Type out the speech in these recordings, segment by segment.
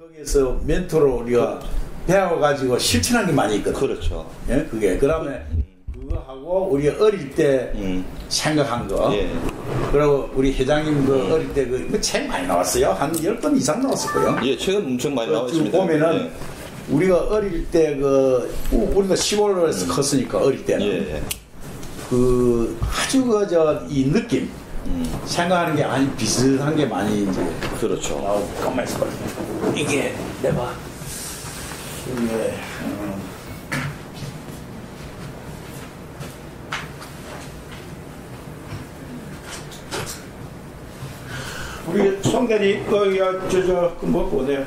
거기에서 멘토로 우리가 배워가지고 실천한 게 많이 있거든. 그렇죠. 예, 그게. 그 다음에 그거 하고 우리 어릴 때 생각한 거. 예. 그리고 우리 회장님 그 어릴 때 그 책 많이 나왔어요. 한 10권 이상 나왔을 거예요. 예, 최근 엄청 많이 나와 지금 있습니다. 보면은 예. 우리가 어릴 때 우리가 시골에서 컸으니까 어릴 때는. 예. 그 아주 이 느낌. 생각하는 게 아니 비슷한 게 많이 이제 그렇죠. 나오고 가만히 있어. 이게 내가 이게 우리 송대리 뭐고 내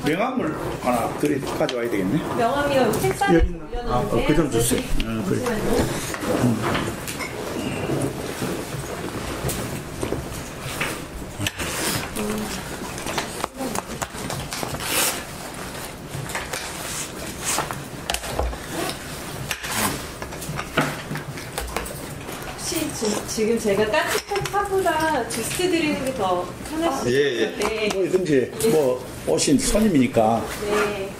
명함을 하나 가져와야 되겠네. 명함이요. 여기 책상에 여기 있나? 올려놓는데. 그 좀 주세요. 그래. 지금 제가 따뜻한 차보다 주스 드리는 게 더 편하실 예, 것 같은데. 뭐든지 뭐 오신 손님이니까 네.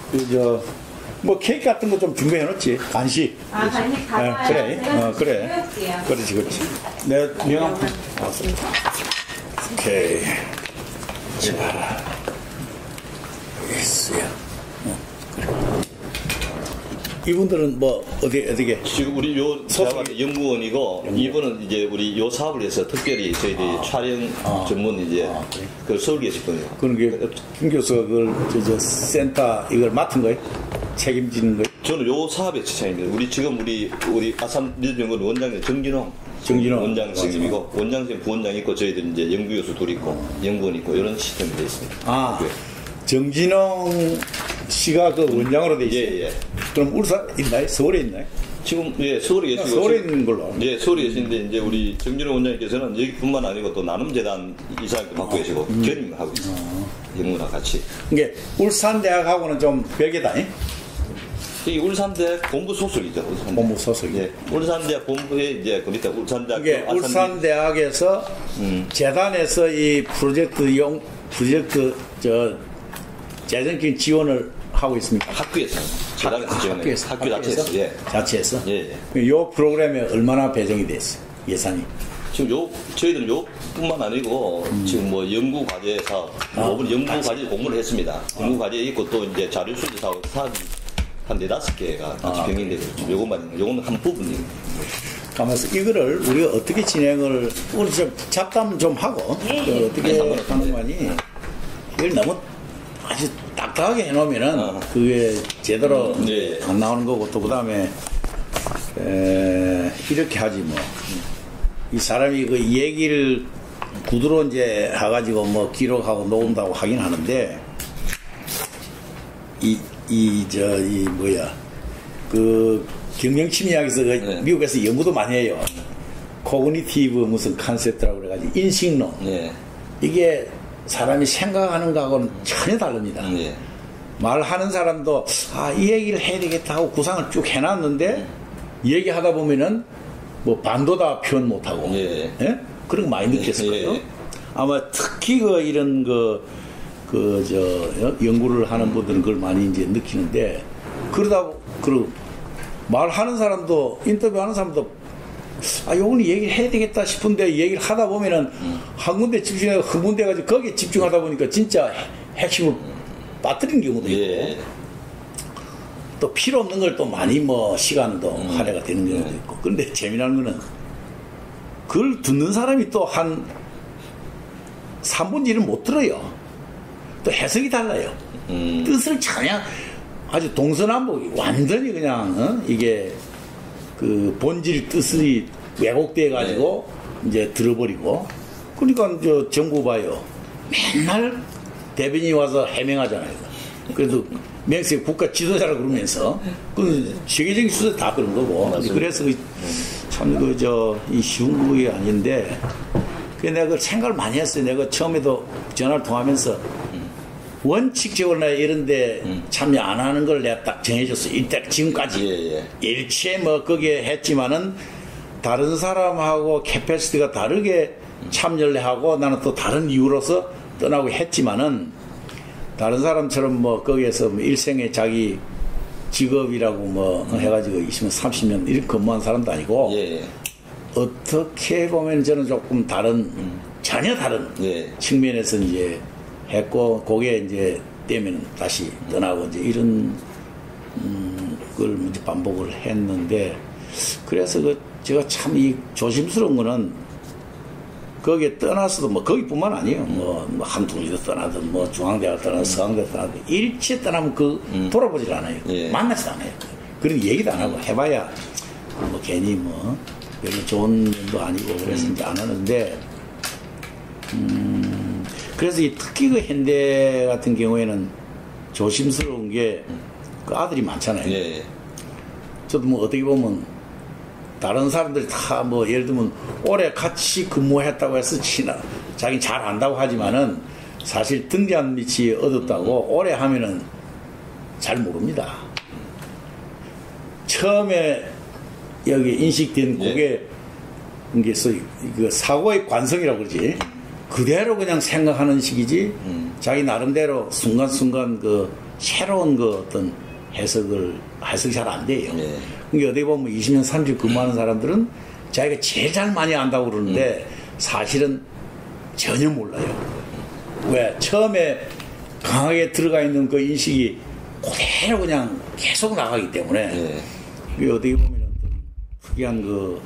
뭐 케이크 같은 거 좀 준비해 놓지. 간식. 아, 간식 가져와요. 그래. 제가 그래. 해올게요. 그렇지. 내 명함. 오케이. 자, 됐어요. 이분들은 뭐 어디게? 지금 우리 요 연구원이고 이분은 이제 우리 요 사업을 해서 특별히 저희들이 촬영 전문 이제 그래. 그 서울 계시거든요. 그런 게 김 교수가 그걸 센터 이걸 맡은 거예요? 책임지는 거예요? 저는 요 사업의 지창입니다. 우리 아산 미술연구원 원장님 정진홍 원장 선생님이고 원장 선생님 부원장 있고 저희들 이제 연구교수 둘 있고 연구원 있고 이런 시스템이 되어 있습니다. 아, 네. 정진홍 씨가 그 원장으로 돼 있어요. 예. 그럼 울산 있나요? 서울에 있나요? 지금 서울에 계시고 서울에 있는 걸로. 예, 서울에 계신데 이제 우리 정진호 원장님께서는 여기뿐만 아니고 또 나눔재단 이사님도 맡고 계시고 견인하고 있습니다. 연구랑 같이. 이게 울산 대학하고는 좀 별개다. 이 울산대학 본부 소속이죠. 울산대학. 본부 소속이. 예, 울산대학 본부에 이제 그 밑에 울산대학. 이게 울산 대학에서 재단에서 이 프로젝트 재정적인 지원을 하고 있습니다. 학교에서 재단에서 지원해요. 학교 자체에서. 예. 자체에서. 예. 이 프로그램에 얼마나 배정이 됐어요? 예산이. 지금 저희들은 요뿐만 아니고 지금 뭐 연구 과제 사업, 연구 과제 공모를 했습니다. 연구 과제 있고 또 이제 자료 수집 사업이 한 4-5개가 같이 병행되고 요거는 한 부분이에요. 가면서 이거를 우리가 어떻게 진행을 우리 좀 잡담 좀 하고 어떻게 하는 거니 이걸 너무 아주 딱딱하게 해놓으면은 그게 제대로 안 나오는 거고 또 그다음에 이렇게 하지 뭐 이 사람이 그 얘기를 구두로 이제 해가지고 뭐 기록하고 녹음하고 하긴 하는데 그 경영심리학에서 미국에서 연구도 많이 해요. 코그니티브 무슨 컨셉트라고 그래가지고 인식론. 이게 사람이 생각하는 거하고는 전혀 다릅니다. 말하는 사람도 이 얘기를 해야 되겠다 하고 구상을 쭉 해놨는데 얘기하다 보면은 뭐 반도 표현 못하고 그런 거 많이 느꼈을 거예요. 아마 특히 이런 연구를 하는 분들은 그걸 많이 이제 느끼는데 말하는 사람도 인터뷰하는 사람도 요거는 얘기를 해야 되겠다 싶은데 얘기를 하다 보면은 한 군데 집중해서 흥분돼가지고 거기에 집중하다 보니까 진짜 핵심을 빠뜨리는 경우도 있고 또 필요 없는 걸 또 많이 뭐 시간도 할애가 되는 경우도 있고 그런데 재미난 거는 그걸 듣는 사람이 또 한 3분의 1은 못 들어요. 또 해석이 달라요. 뜻을 전혀 아주 동서남북 완전히 그냥 이게 그 본질 뜻이 왜곡돼 가지고 이제 들어버리고 그러니까 정부 봐요. 맨날 대변인이 와서 해명하잖아요. 그래도 맹세 국가 지도자라 그러면서 그 세계적인 수사 다 그런 거고 그래서 참 이 쉬운 게 아닌데 내가 그걸 생각을 많이 했어요. 내가 처음에도 전화를 통하면서 원칙적으로 이런데 참여 안 하는 걸 내가 딱 정해줬어. 일단 지금까지 일체 뭐 거기에 했지만은 다른 사람하고 캐패시티가 다르게 참여를 하고 나는 또 다른 이유로서 떠나고 했지만은 다른 사람처럼 뭐 거기에서 뭐 일생에 자기 직업이라고 뭐 해가지고 20년, 30년 이렇게 근무한 사람도 아니고 예. 어떻게 보면 저는 조금 다른 전혀 다른 예. 측면에서 이제 했고 그게 이제 되면 다시 떠나고 이제 이런 걸 이제 반복을 했는데 그래서 제가 참 이 조심스러운 거는 거기에 떠나서도 뭐 거기뿐만 아니에요. 뭐 한통리도 떠나든 뭐 중앙대학 떠나든 서강대 떠나든 일체 떠나면 돌아보질 않아요. 예. 만나지도 않아요. 그런 얘기도 안 하고 해봐야 뭐 괜히 뭐 별로 좋은 일도 아니고 그래서 이제 안 하는데 그래서 이 특히 그 현대 같은 경우에는 조심스러운 게 그 아들이 많잖아요. 예. 저도 뭐 어떻게 보면 다른 사람들이 다 뭐 예를 들면 오래 같이 근무했다고 해서 자기 잘 안다고 하지만은 사실 등잔 밑이 어둡다고 오래 하면은 잘 모릅니다. 처음에 여기 인식된 그게 이게 소위 그 사고의 관성이라고 그러지 그대로 그냥 생각하는 식이지 자기 나름대로 순간순간 그 새로운 그 어떤 해석이 잘 안 돼요. 예. 그러니까 어디 보면 20년, 30년 근무하는 사람들은 자기가 제일 잘 많이 안다고 그러는데 사실은 전혀 몰라요. 왜? 처음에 강하게 들어가 있는 그 인식이 그대로 그냥 계속 나가기 때문에 예. 어디 보면 특이한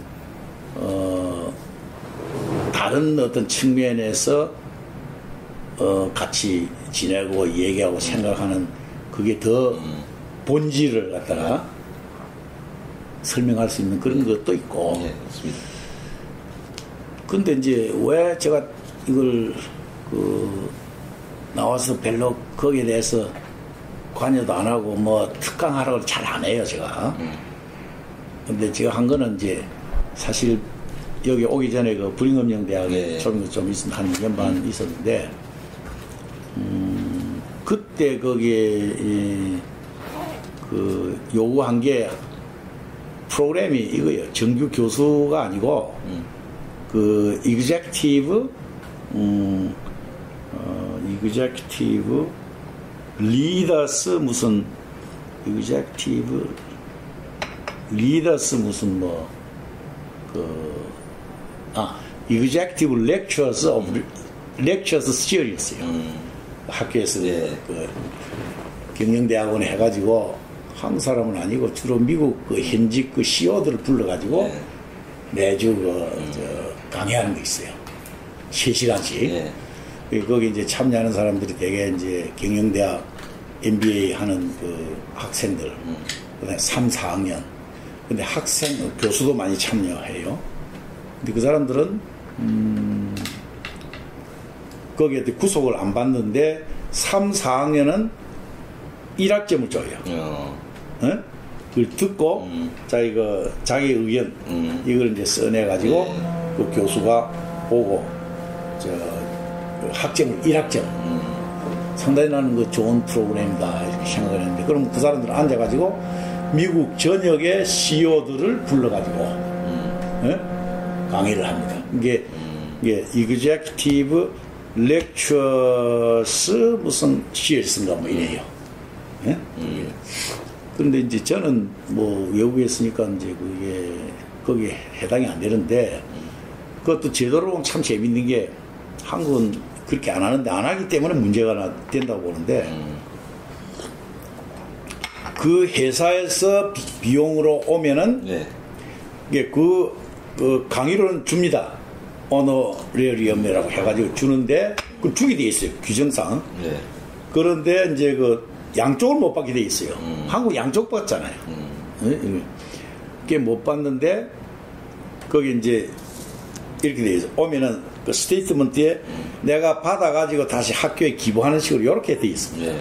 다른 어떤 측면에서 같이 지내고 얘기하고 생각하는 그게 더 본질을 갖다가 설명할 수 있는 그런 것도 있고. 예, 맞습니다. 근데 이제 왜 제가 이걸 나와서 별로 거기에 대해서 관여도 안 하고 뭐 특강하라고 잘 안 해요, 제가. 근데 제가 한 거는 이제 사실 여기 오기 전에 그 브링엄영 대학에 좀 있었는데 한 2년 반 있었는데 그때 거기에 그 요구한 게 프로그램이 이거예요. 정규 교수가 아니고 그 executive leaders 무슨 executive leaders 무슨 executive lectures of lectures series 학교에서 그 경영대학원에 해가지고 한국 사람은 아니고 주로 미국 그 현직 그 CEO들을 불러가지고 매주 강의하는 거 있어요. 3시간씩. 거기 이제 참여하는 사람들이 되게 이제 경영대학 MBA 하는 그 학생들, 그다음에 3, 4학년. 근데 교수도 많이 참여해요. 근데 그 사람들은, 거기에 구속을 안 받는데 3, 4학년은 1학점을 줘요. 그걸 듣고 자기 의견 이걸 이제 써내가지고 그 교수가 보고 학점을 1학점 상당히 나는 그 좋은 프로그램이다 이렇게 생각을 했는데 그럼 그 사람들 앉아가지고 미국 전역의 CEO들을 불러가지고 강의를 합니다. 이게 Executive Lectures 무슨 CLS인가 뭐 이래요. 그런데 이제 저는 뭐 외국에 있으니까 이제 그게 거기에 해당이 안 되는데 그것도 제도로 보면 참 재밌는 게 한국은 그렇게 안 하는데 안 하기 때문에 문제가 된다고 보는데 그 회사에서 비용으로 오면은 이게 그 강의료는 줍니다. 오너리엄이라고 해가지고 주는데 그 주게 돼 있어요. 규정상. 그런데 이제 그 양쪽을 못 받게 돼 있어요. 한국 양쪽 받잖아요. 그게 못 받는데 거기 이제 이렇게 돼 있어. 오면은 그 스테이트먼트에 내가 받아가지고 다시 학교에 기부하는 식으로 이렇게 돼 있습니다.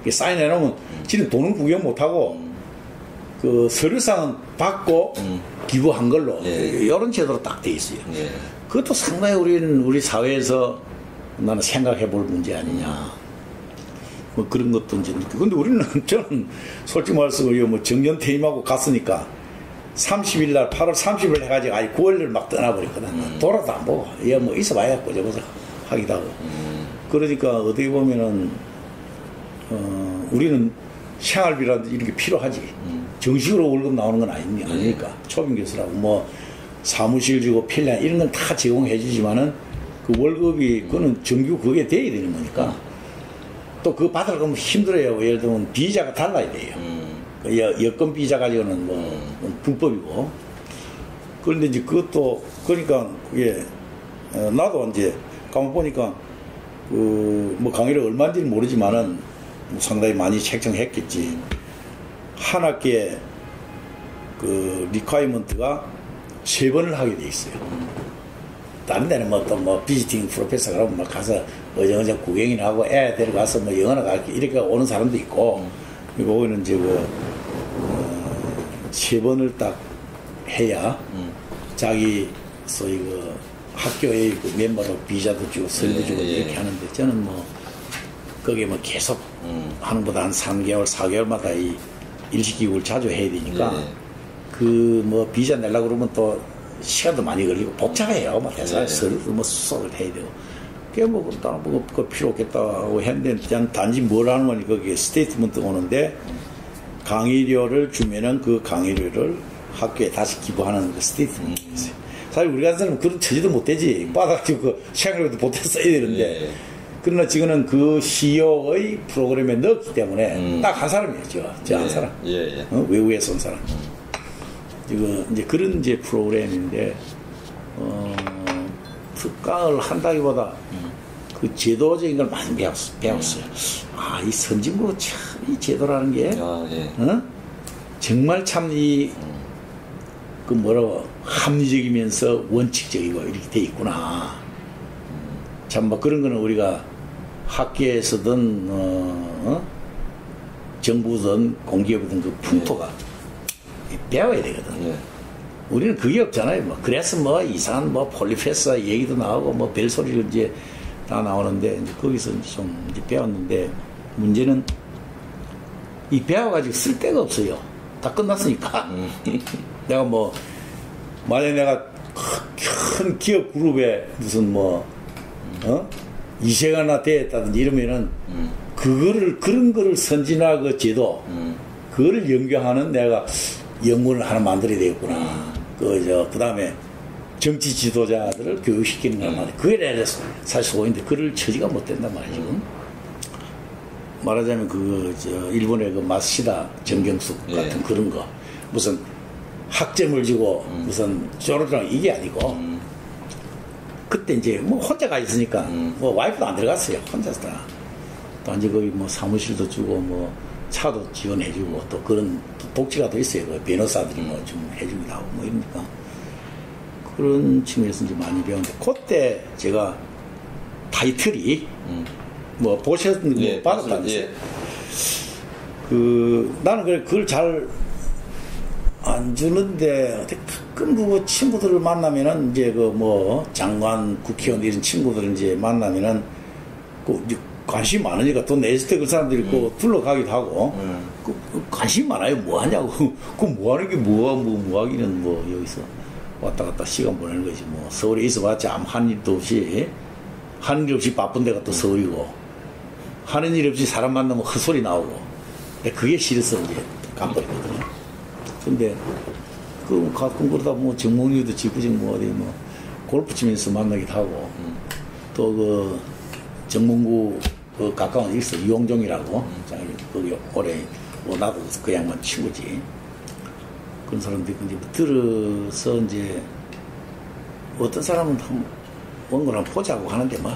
사인해 놓으면 지금 돈은 구경 못 하고 그 서류상은 받고 기부한 걸로 이런 제도로 딱 돼 있어요. 그것도 상당히 우리 사회에서 나는 생각해 볼 문제 아니냐. 뭐 그런 것도 이제 느끼고. 근데 저는 솔직히 말해서 뭐 정년 퇴임하고 갔으니까 30일 날 8월 30일 해가지고 아예 9월을 막 떠나버렸거든. 돌아도 안 보고. 뭐 있어봐야 꼬집어서 하기도 하고. 그러니까 어떻게 보면은 우리는 생활비라도 이렇게 필요하지. 정식으로 월급 나오는 건 아니니까. 초빙 교수라고 뭐 사무실 주고 필량 이런 건 다 제공해 주지만은 그 월급이 그거는 정규 그게 돼야 되는 거니까. 또 그거 받으려고 하면 힘들어요. 예를 들면 비자가 달라야 돼요. 그 여권 비자 가지고는 뭐 불법이고. 그런데 이제 그것도 그러니까 그게 나도 이제 가만 보니까 그 뭐 강의를 얼마인지는 모르지만은 뭐 상당히 많이 책정했겠지. 한 학기에 그 리콰이먼트가 3번을 하게 돼 있어요. 다른 데는 뭐 또 뭐 비지팅 프로페서가 그러면 막 가서 어정어정 구경이나 하고 애 데려가서 뭐 영어나 가르쳐 이렇게 오는 사람도 있고, 거기는 이제 그 3번을 딱 해야 자기 소위 그 학교의 그 멤버로 비자도 주고 서류도 주고 이렇게 하는데, 저는 뭐 거기에 뭐 계속 하는 보다 한 3개월 4개월마다 이 일시기구를 자주 해야 되니까 그 뭐 비자 내려고 그러면 또 시간도 많이 걸리고 복잡해요. 뭐 회사에 서류도 뭐 수속을 해야 되고. 그게 뭐 그 필요 없겠다고 했는데, 그냥 단지 뭘 하는 거니 거기에 스테이트먼트 오는데 강의료를 주면은 그 강의료를 학교에 다시 기부하는 그 스테이트먼트가 있어요. 사실 우리 같은 사람은 그런 처지도 못 되지. 받아가지고 그 시간료도 보태 써야 되는데. 그러나 지금은 그 CEO의 프로그램에 넣었기 때문에 딱 한 사람이죠. 저 한 사람. 외국에서 온 사람. 지금 이제 그런 이제 프로그램인데, 특강을 한다기보다 그 제도적인 걸 많이 배웠어요. 아, 이 선진국 참, 이 제도라는 게, 정말 참 그 뭐라고, 합리적이면서 원칙적이고 이렇게 돼 있구나. 참 뭐 그런 거는 우리가 학교에서든, 정부든 공기업이든 그 풍토가 배워야 되거든. 우리는 그게 없잖아요. 뭐 그래서 뭐 이상한 뭐 폴리페서 얘기도 나오고 뭐 별소리를 이제 다 나오는데, 이제 거기서 좀 이제 배웠는데, 문제는 이 배워가지고 쓸 데가 없어요. 다 끝났으니까. 내가 뭐 만약에 내가 큰 기업 그룹에 무슨 뭐 이세가나 되었다든지 이러면은 그런 거를 선진화 그 제도 그거를 연구하는 내가 연구를 하나 만들어야 되겠구나. 그 다음에 정치 지도자들을 교육시키는 거란 말이야. 그게 내가 사실 소인데 그럴 처지가 못 된단 말이야, 지금. 말하자면 일본의 그 마시다 정경숙 같은 그런 거. 무슨 학점을 주고 무슨 쪼르르 이게 아니고. 그때 이제 뭐 혼자가 있으니까 뭐 와이프도 안 들어갔어요. 혼자서 다. 또 이제 거기 뭐 사무실도 주고 뭐 차도 지원해주고 또 그런 복지가 더 있어요. 그 변호사들이 뭐 좀 해주기도 하고 뭐 이러니까 그런 측면에서 이제 많이 배웠는데, 그때 제가 타이틀이 뭐 보셨는 거 받았다면서요. 나는 그걸 잘 안 주는데, 어떻게 가끔 그 친구들을 만나면은 이제 그 뭐 장관, 국회의원 이런 친구들 이제 만나면은 그 이제 관심이 많으니까 돈 냈을 때 그 사람들이 그 둘러가기도 하고, 관심이 많아요. 뭐 하냐고. 그 뭐 하는 게 뭐 하기는 뭐 여기서 왔다 갔다 시간 보내는 거지. 뭐 서울에 있어봤자 아무 한 일도 없이, 하는 일 없이 바쁜 데가 또 서울이고, 하는 일 없이 사람 만나면 헛소리 나오고. 근데 그게 싫어서 이제 가버리거든요. 근데 그 가끔 그러다 뭐 정몽유도 지구정 뭐 어디 뭐 골프 치면서 만나기도 하고, 또 그 정몽구 그 가까운 데 있어 이용종이라고 거기 오래 뭐 나도 그 양반 친구지. 그런 사람들이 이제 들어서 이제 어떤 사람은 원고를 보자고 하는데 뭐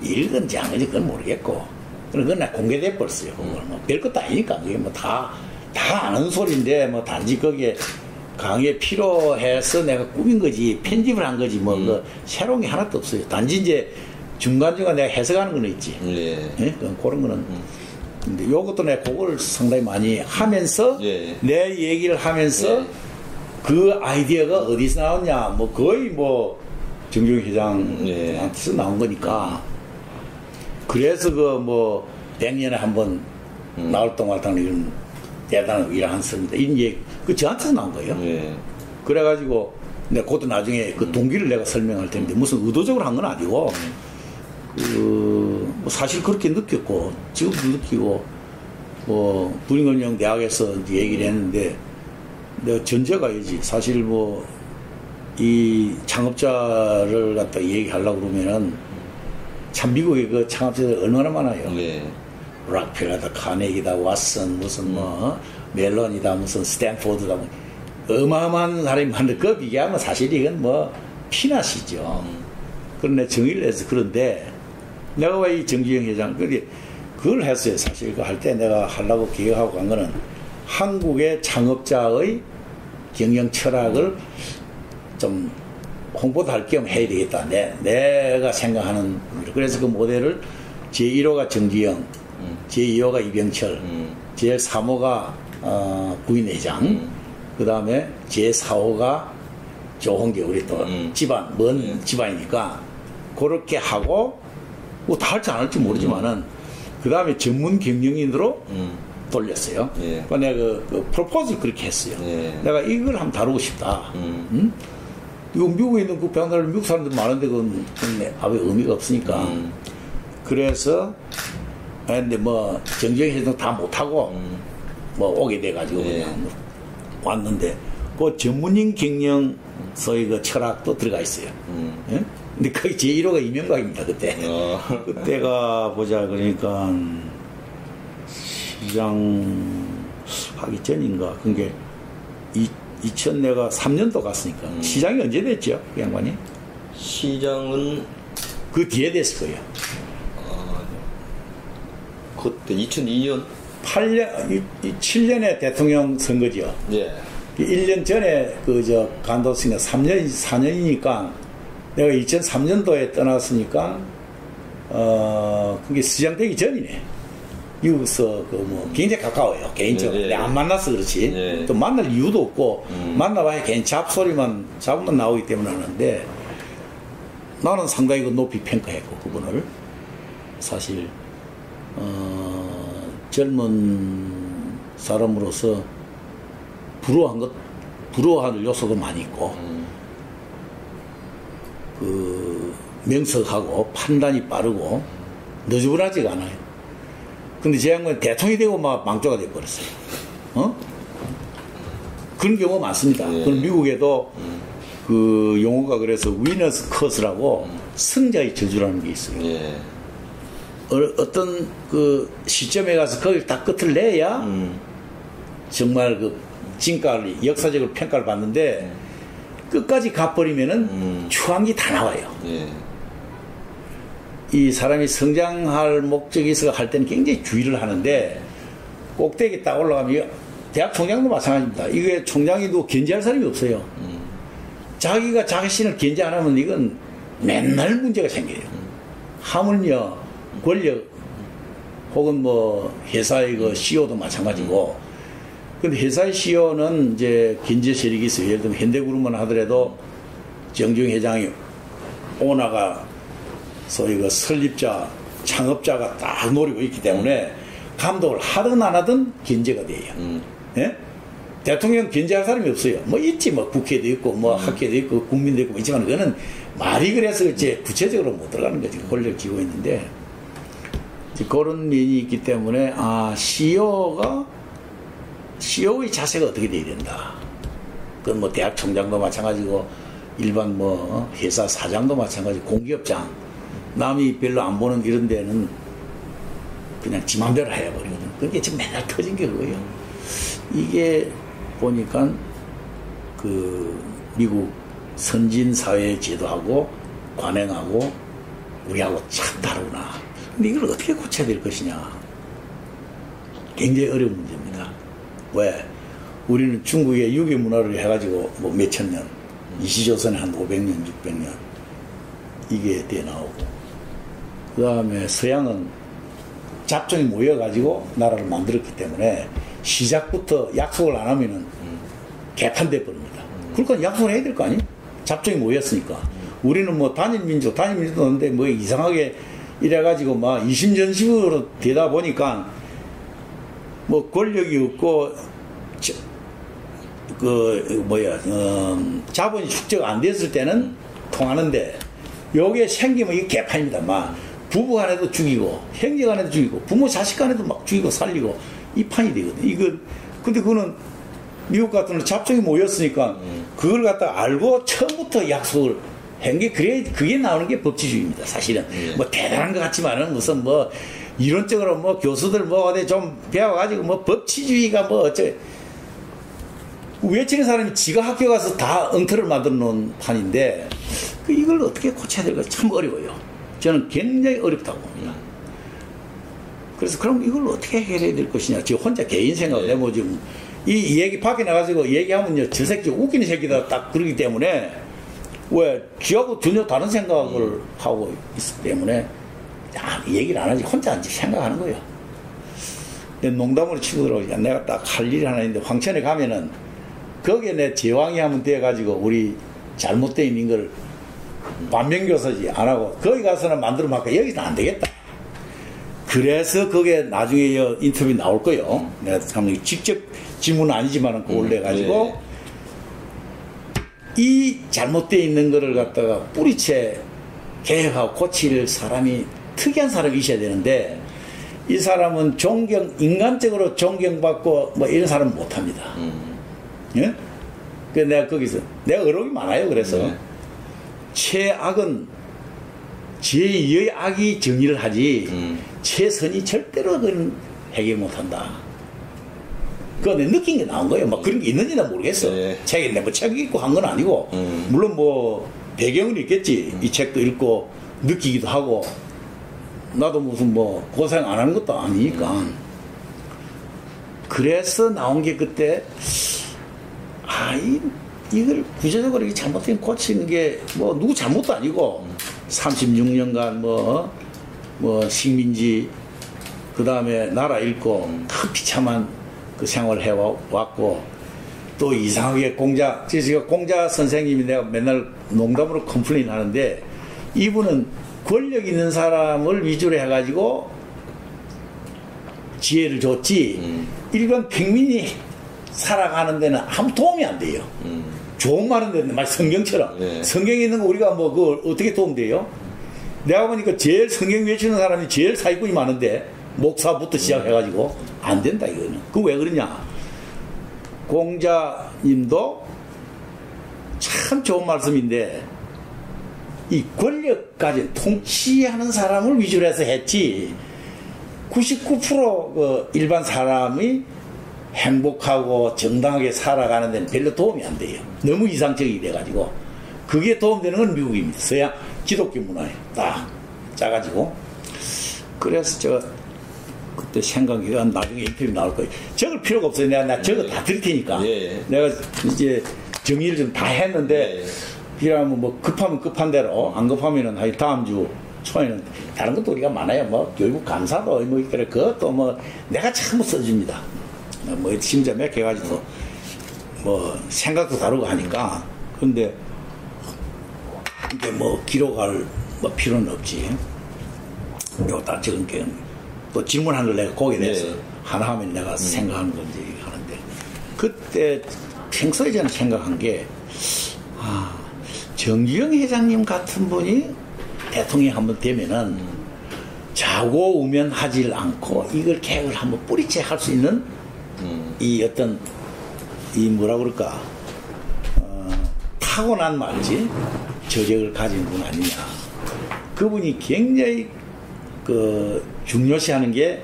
읽은지 안 읽은지 그건 모르겠고, 그건 나 공개돼 버렸어요. 그건 뭐 별것도 아니니까 그게 뭐 다 아는 소리인데 뭐 단지 거기에 강의에 필요해서 내가 꾸민 거지, 편집을 한 거지 뭐 그 새로운 게 하나도 없어요. 단지 이제 중간중간 내가 해석하는 거는 있지. 예? 그런 거는. 근데 요것도 내가 그걸 상당히 많이 하면서 내 얘기를 하면서 그 아이디어가 어디서 나왔냐, 뭐 거의 뭐 정종 회장한테서 나온 거니까. 그래서 그 뭐 100년에 한 번 나올 동안당 이런 대단한 일을 한 씁니다. 이런 얘기 그 저한테서 나온 거예요. 그래가지고 내가 그것도 나중에 그 동기를 내가 설명할 텐데, 무슨 의도적으로 한 건 아니고 뭐 사실 그렇게 느꼈고 지금도 느끼고, 뭐 부림건영 대학에서 이제 얘기를 했는데 내가 전제가 이지 사실 뭐 이 창업자를 갖다 얘기하려고 그러면은 참 미국의 그 창업자들 얼마나 많아요. 네. 락펠러다, 카네기다, 왓슨, 무슨 뭐 멜론이다, 무슨 스탠포드다, 뭐 어마어마한 사람이 많은데 그 비교하면 사실 이건 뭐 피낫이죠. 그런데 정의를 해서 그런데 내가 왜 이 정주영 회장 그걸 했어요. 사실 그 할 때 내가 하려고 기획하고 간 거는 한국의 창업자의 경영 철학을 좀 홍보도 할 겸 해야 되겠다. 내가 생각하는 그래서 그 모델을 제1호가 정주영, 제2호가 이병철, 제3호가 부인회장, 그 다음에 제4호가 조홍기 우리 또 집안 먼 집안이니까 그렇게 하고 뭐 다 할지 안 할지 모르지만은 그 다음에 전문 경영인으로 돌렸어요. 예. 그러니까 내가 그 프로포즈를 그렇게 했어요. 예. 내가 이걸 한번 다루고 싶다. 이거 미국에 있는 그 배우들 미국 사람들 많은데 그건 아무 의미가 없으니까. 그래서 근데 뭐 정정해서 다 못하고 뭐 오게 돼가지고 예. 그냥 뭐 왔는데 그 전문인 경영 소위 그 철학도 들어가 있어요. 예? 근데 거기 제1호가 이명박입니다 그때. 그때가 보자 그러니까 시장 하기 전인가 그게 2000 내가 3년도 갔으니까 시장이 언제 됐죠 그 양반이? 시장은 그 뒤에 됐을 거예요. 그때 2002년 7년에 대통령 선거죠. 예. 1년 전에 그 간도스니까 4년이니까 내가 2003년도에 떠났으니까 그게 시장 되기 전이네. 미국에서 그 뭐 굉장히 가까워요 개인적으로. 네, 네. 내가 안 만나서 그렇지. 네. 또 만날 이유도 없고 만나봐야 괜히 잡소리만 잡으면 나오기 때문에 하는데 나는 상당히 그 높이 평가했고 그분을 사실 젊은 사람으로서 부러워할 요소도 많이 있고 그 명석하고 판단이 빠르고 너저분하지가 않아요. 근데 제 양반은 대통령이 되고 막 망조가 돼버렸어요. 그런 경우가 많습니다. 예. 그럼 미국에도 그 용어가 그래서 위너스 커스라고 승자의 저주라는 게 있어요. 예. 어떤 그 시점에 가서 거길 다 끝을 내야 정말 그 진가를 역사적으로 평가를 받는데 끝까지 가버리면은 추한기 다 나와요. 예. 이 사람이 성장할 목적이 있어 할 때는 굉장히 주의를 하는데 꼭대기 딱 올라가면 대학 총장도 마찬가지입니다. 이게 총장이도 견제할 사람이 없어요. 자기가 자신을 견제 안 하면 이건 맨날 문제가 생겨요. 하물며 권력 혹은 뭐 회사의 그 CEO도 마찬가지고 근데 회사의 CEO는 이제 견제 세력이 있어요. 예를 들면 현대그룹만 하더라도 정주영 회장이 오너가 소위 그 설립자, 창업자가 딱 노리고 있기 때문에 감독을 하든 안 하든 견제가 돼요. 예? 대통령 견제할 사람이 없어요. 뭐 있지, 뭐 국회도 있고, 뭐 학회도 있고, 국민도 있고, 있지만 그거는 말이 그래서 이제 구체적으로 못 들어가는 거지. 권력을 쥐고 있는데. 그런 면이 있기 때문에, CEO의 자세가 어떻게 돼야 된다. 그건 뭐 대학 총장도 마찬가지고, 일반 뭐 회사 사장도 마찬가지고, 공기업장. 남이 별로 안 보는 이런 데는 그냥 지 맘대로 해버리거든. 그게 지금 맨날 터진 게 그거예요. 이게 보니까 그 미국 선진 사회 제도하고 관행하고 우리하고 참 다르구나. 근데 이걸 어떻게 고쳐야 될 것이냐. 굉장히 어려운 문제입니다. 왜? 우리는 중국의 유교 문화를 해가지고 뭐 몇천 년, 이시조선에 한 500년, 600년 이게 돼 나오고 그 다음에 서양은 잡종이 모여가지고 나라를 만들었기 때문에 시작부터 약속을 안 하면은 개판돼 버립니다. 그러니까 약속을 해야 될 거 아니에요? 잡종이 모였으니까. 우리는 뭐 단일민족도 없는데 뭐 이상하게 이래가지고 막 이심전심으로 되다 보니까 뭐 권력이 없고 자본이 축적 안 됐을 때는 통하는데 요게 생기면 이게 개판입니다. 막 부부 간에도 죽이고 형제 간에도 죽이고 부모 자식 간에도 막 죽이고 살리고 이 판이 되거든. 이건 근데 그거는 미국 같은 데 잡종이 모였으니까 그걸 갖다 알고 처음부터 약속을 한 게 그게 나오는 게 법치주의입니다. 사실은 뭐 대단한 것 같지만은 무슨 뭐 이론적으로 뭐 교수들 뭐 어디 좀 배워가지고 뭐 법치주의가 뭐 어째 외치는 사람이 지가 학교 가서 다 엉터리를 만들어 놓은 판인데 이걸 어떻게 고쳐야 될까 참 어려워요. 저는 굉장히 어렵다고 봅니다. 그래서 그럼 이걸 어떻게 해결해야 될 것이냐. 저 혼자 개인 생각을 해보지 이 얘기 밖에 나가지고 얘기하면요. 저 새끼 웃기는 새끼다 딱 그러기 때문에 왜 지하고 전혀 다른 생각을 하고 있기 때문에 얘기를 안 하지 혼자 앉아 생각하는 거예요. 농담으로 치고 들어오니까 내가 딱 할 일이 하나 있는데 황천에 가면은 거기에 내 제왕이 하면 돼가지고 우리 잘못되어 있는 걸 반면교사지 안 하고 거기 가서는 만들어 막까 여기는 안 되겠다. 그래서 그게 나중에 인터뷰 나올 거예요. 내가 직접 질문은 아니지만 그걸 내가지고 이 잘못되어 있는 거를 갖다가 뿌리채 개혁하고 고칠 사람이 특이한 사람이 있어야 되는데 이 사람은 인간적으로 존경받고 뭐 이런 사람은 못합니다. 예? 그래서 내가 거기서 내가 어록이 많아요. 그래서 최악은 제2의 악이 정의를 하지 최선이 절대로 그건 해결 못한다. 그거 내 느낀 게 나온 거예요. 막 그런 게 있는지 난 모르겠어. 책에 뭐 책 읽고 한 건 아니고 물론 뭐 배경은 있겠지. 이 책도 읽고 느끼기도 하고 나도 무슨 뭐 고생 안 하는 것도 아니니까. 그래서 나온 게 그때 이걸 구체적으로 이게 잘못된 고치는 게 뭐 누구 잘못도 아니고 36년간 뭐 식민지 그 다음에 나라 잃고 그 비참한 그 생활을 해왔고 또 이상하게 제가 공자 선생님이 내가 맨날 농담으로 컴플레인 하는데 이분은 권력 있는 사람을 위주로 해가지고 지혜를 줬지 일반 평민이 살아가는 데는 아무 도움이 안 돼요. 좋은 말은 되는데 말 성경처럼 성경에 있는 거 우리가 뭐 그걸 어떻게 도움돼요? 내가 보니까 제일 성경 외치는 사람이 제일 사기꾼이 많은데 목사부터 시작해가지고 안 된다 이거는. 그 왜 그러냐? 공자님도 참 좋은 말씀인데 이 권력까지 통치하는 사람을 위주로 해서 했지 99% 그 일반 사람이 행복하고 정당하게 살아가는 데는 별로 도움이 안 돼요. 너무 이상적이 돼가지고 그게 도움되는 건 미국입니다. 서양 기독교 문화에 딱 짜가지고. 그래서 제가 그때 생각이 나중에 인터뷰 나올 거예요. 적을 필요가 없어요. 내가 적을 다 드릴 테니까. 내가 이제 정리를 좀 다 했는데 필요하면 뭐 급하면 급한 대로 안 급하면은 다음 주 초에는 다른 것도 우리가 많아요. 뭐 교육 감사도 뭐 그래 그것도 뭐 내가 참 써줍니다. 뭐 심지어 몇 개 가지고 뭐 생각도 다르고 하니까. 근데 뭐 기록할 뭐 필요는 없지. 요 딱 적은 게 또 질문한 걸 내가 거기에 대해서 하나 하면 내가 생각하는 건지 하는데 그때 평소에 저는 생각한 게 정주영 회장님 같은 분이 대통령이 한번 되면은 자고 우면 하질 않고 이걸 개혁을 한번 뿌리채 할 수 있는 이 어떤 이 뭐라 그럴까 타고난 말이지 저력을 가진 분 아니냐. 그분이 굉장히 그 중요시하는 게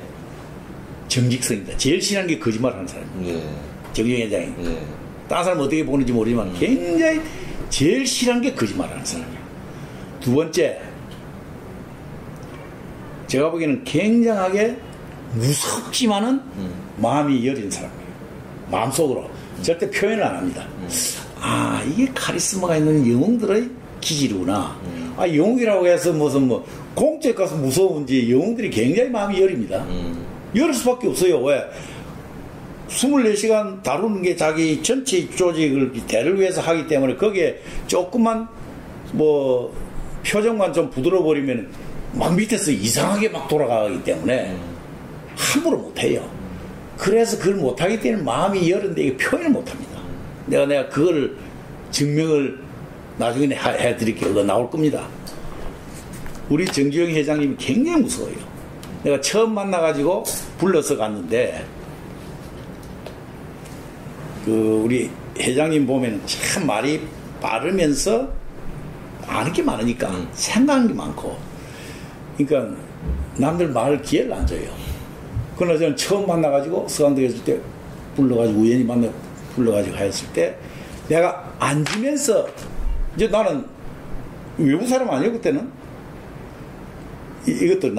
정직성입니다. 제일 싫어하는 게 거짓말하는 사람입니다. 정주영 회장이. 다른 사람 어떻게 보는지 모르지만 굉장히 제일 싫어하는 게 거짓말하는 사람이에요. 두 번째, 제가 보기에는 굉장하게 무섭지만은 마음이 여린 사람이에요. 마음속으로 절대 표현을 안 합니다. 이게 카리스마가 있는 영웅들의 기질이구나. 영웅이라고 해서 무슨 뭐 공적 가서 무서운지 영웅들이 굉장히 마음이 여립니다. 여릴 수밖에 없어요. 왜? 24시간 다루는 게 자기 전체 조직을 대를 위해서 하기 때문에 거기에 조금만 뭐 표정만 좀 부드러워 버리면 막 밑에서 이상하게 막 돌아가기 때문에 함부로 못해요. 그래서 그걸 못하기 때문에 마음이 여는데 이게 표현을 못합니다. 내가 그걸 증명을 나중에 해드릴게요. 그거 나올 겁니다. 우리 정주영 회장님이 굉장히 무서워요. 내가 처음 만나가지고 불러서 갔는데 우리 회장님 보면 참 말이 빠르면서 아는 게 많으니까 생각하는 게 많고, 그러니까 남들 말을 기회를 안 줘요. 그러나 저는 처음 만나가지고 서강대에 있을 때 불러가지고 우연히 불러가지고 했을 때 내가 앉으면서 이제 나는 외부 사람 아니에요 그때는. 이것도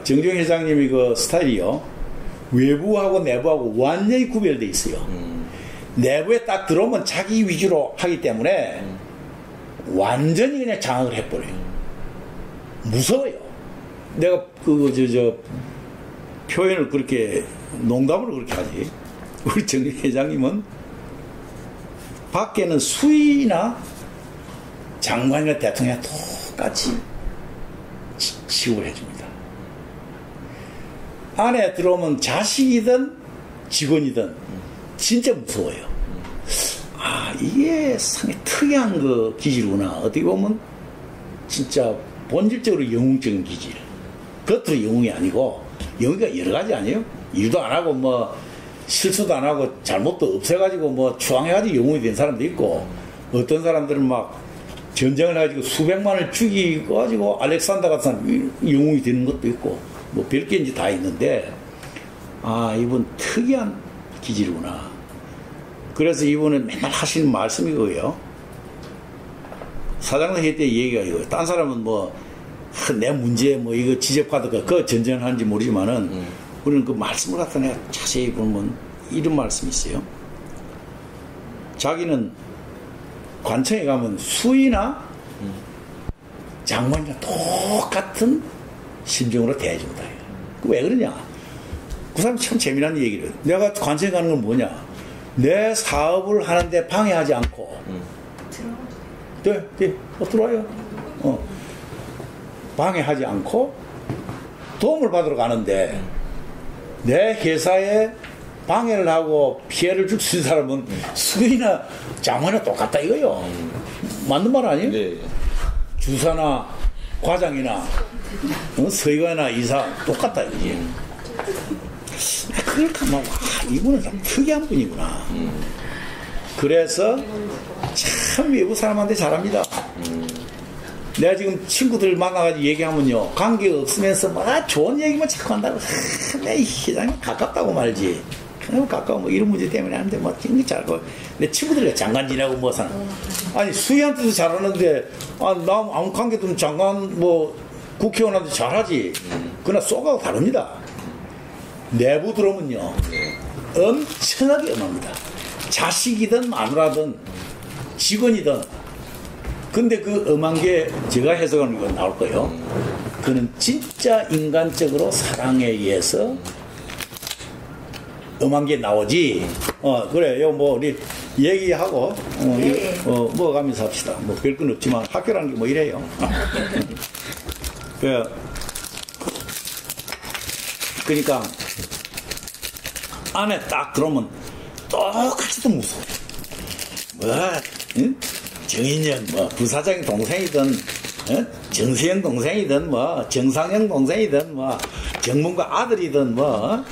정종 회장님이 그 스타일이요, 외부하고 내부하고 완전히 구별되어 있어요. 내부에 딱 들어오면 자기 위주로 하기 때문에 완전히 그냥 장악을 해버려요. 무서워요. 내가 표현을 그렇게 농담으로 그렇게 하지. 우리 정종 회장님은 밖에는 수위나 장관이나 대통령이 똑같이 취급을 해줍니다. 안에 들어오면 자식이든 직원이든 진짜 무서워요. 아, 이게 상당히 특이한 그 기질구나. 어떻게 보면 진짜 본질적으로 영웅적인 기질. 겉으로 영웅이 아니고, 영웅이가 여러 가지 아니에요? 일도 안 하고 뭐 실수도 안 하고 잘못도 없애가지고 뭐 추앙해가지고 영웅이 된 사람도 있고, 어떤 사람들은 막 전쟁을 해가지고 수백만을 죽이고 알렉산더 같은 사람 영웅이 되는 것도 있고, 뭐 별게 이제 다 있는데, 아, 이분 특이한 기질이구나. 그래서 이분은 맨날 하시는 말씀이 그거예요. 사장님 할 때 얘기가 이거예요. 딴 사람은 뭐 내 문제 뭐 이거 지적받을까 그 전쟁하는지 모르지만은 우리는 그 말씀을 갖다 내가 자세히 보면 이런 말씀이 있어요. 자기는 관청에 가면 수위나 장관이나 똑같은 심정으로 대해준다. 왜 그러냐? 그 사람 참 재미난 얘기를. 내가 관청에 가는 건 뭐냐? 내 사업을 하는데 방해하지 않고. 들어와요. 방해하지 않고 도움을 받으러 가는데, 내 회사에 방해를 하고 피해를 줄 수 있는 사람은 수위나 장관이나 똑같다 이거요. 맞는 말 아니에요? 네. 주사나 과장이나 서기관이나 이사 똑같다 이거지. 그걸 가만 와, 이분은 참 특이한 분이구나. 그래서 참 외부 사람한테 잘합니다. 내가 지금 친구들 만나가지고 얘기하면요, 관계가 없으면서 막 좋은 얘기만 자꾸 한다고. 내 회장님 가깝다고 말지. 그냥 가까워 뭐 이런 문제 때문에 하는데 뭐 굉장히 잘하고. 내 친구들이 장관 지내고 뭐 사는. 아니 수희한테도 잘하는데, 아, 나 아무 관계도 없는 장관 뭐 국회의원한테 잘하지. 그러나 쏘가고 다릅니다. 내부 들어오면요, 엄청나게 엄합니다. 자식이든 마누라든 직원이든. 근데 그 엄한 게 제가 해석하는 건 나올 거예요. 그는 진짜 인간적으로 사랑에 의해서 엄한 게 나오지. 그래요. 뭐 우리 얘기하고 뭐 가면서 합시다. 뭐 별건 없지만 학교라는 게 뭐 이래요. 그러니까 안에 딱 들어오면 똑같이 또 무서워. 뭐, 응? 정인영, 뭐, 부사장 동생이든, 정수영 동생이든, 뭐, 정상영 동생이든, 뭐, 정문과 아들이든, 뭐,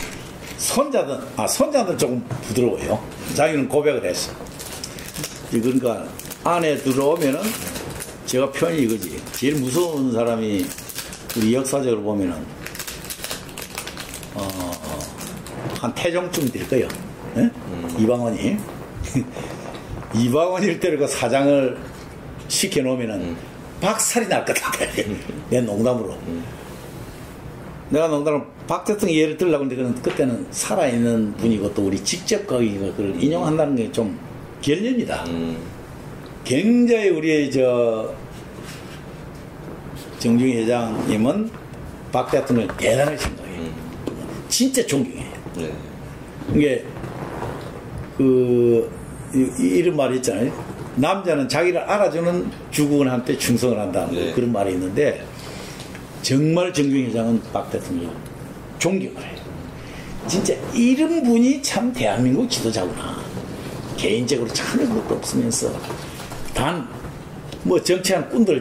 손자들 조금 부드러워요. 자기는 고백을 했어. 그러니까, 안에 들어오면은, 제가 표현이 이거지. 제일 무서운 사람이, 우리 역사적으로 보면은, 한 태종쯤 될 거예요. 이방원이. 이방원일 때를 그 사장을 시켜놓으면은 박살이 날 것 같아. 내 농담으로. 내가 농담으로 박 대통령 예를 들려고 했는데 그때는 살아있는 분이고 또 우리 직접 거기 그걸 인용한다는 게 좀 결례입니다. 굉장히 우리 정중 회장님은 박 대통령을 대단하신 거예요. 진짜 존경해요. 네. 이게 이런 말이 있잖아요. 남자는 자기를 알아주는 주군한테 충성을 한다는 네. 그런 말이 있는데, 정말 정중 회장은 박 대통령 존경을 해요. 진짜 이런 분이 참 대한민국 지도자구나. 개인적으로 전혀 그것도 없으면서 단 뭐 정치한 꾼들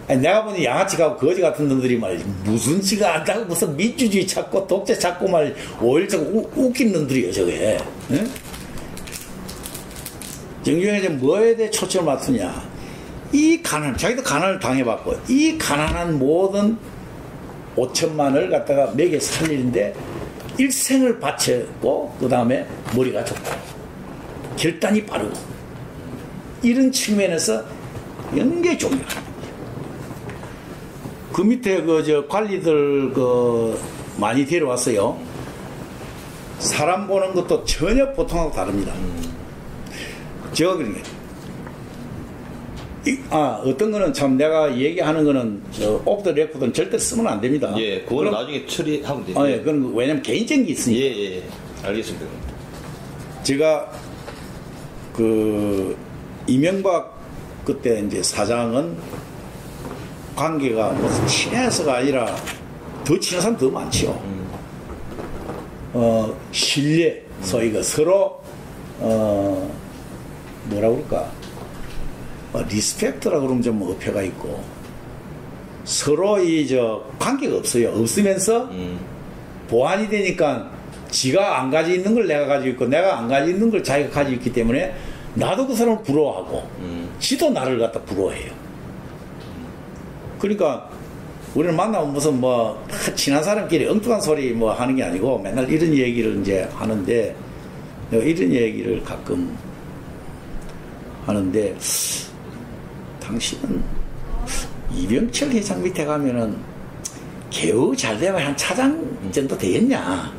내가 보니 양아치 가고 거지 같은 놈들이 말이지 무슨 지가 안다고 무슨 민주주의 찾고 독재 찾고 말 5.18 웃긴 놈들이에요 저게. 응? 정주영 회장 뭐에 대해 초점을 맞추냐. 이 가난, 자기도 가난을 당해봤고, 이 가난한 모든 5천만을 갖다가 먹여 살리는데 일생을 바쳤고, 그 다음에 머리가 좋고, 결단이 빠르고, 이런 측면에서 연계 중요합니다. 그 밑에 관리들 많이 데려왔어요. 사람 보는 것도 전혀 보통하고 다릅니다. 제가 그러니까 어떤 거는 참 내가 얘기하는 거는 오프 더 레코드는 절대 쓰면 안 됩니다. 예, 그건 나중에 처리하면 되죠. 예, 그건 왜냐면 개인적인 게 있으니까. 예, 알겠습니다. 제가 이명박 그때 이제 사장은 관계가 무슨 친해서가 아니라 더 친한 사람 더 많지요. 신뢰, 소위 서로 뭐라 그럴까? 리스펙트라고 그러면 좀 어폐가 있고, 서로 관계가 없어요. 없으면서 보완이 되니까 지가 안 가지고 있는 걸 내가 가지고 있고, 내가 안 가지고 있는 걸 자기가 가지고 있기 때문에 나도 그 사람을 부러워하고, 지도 나를 갖다 부러워해요. 그러니까 우리는 만나면 무슨 친한 사람끼리 엉뚱한 소리 하는 게 아니고 맨날 이런 얘기를 이제 하는데, 내가 이런 얘기를 가끔 하는데, 당신은 이병철 회장 밑에 가면은 겨우 잘 되면 한 차장 정도 되겠냐.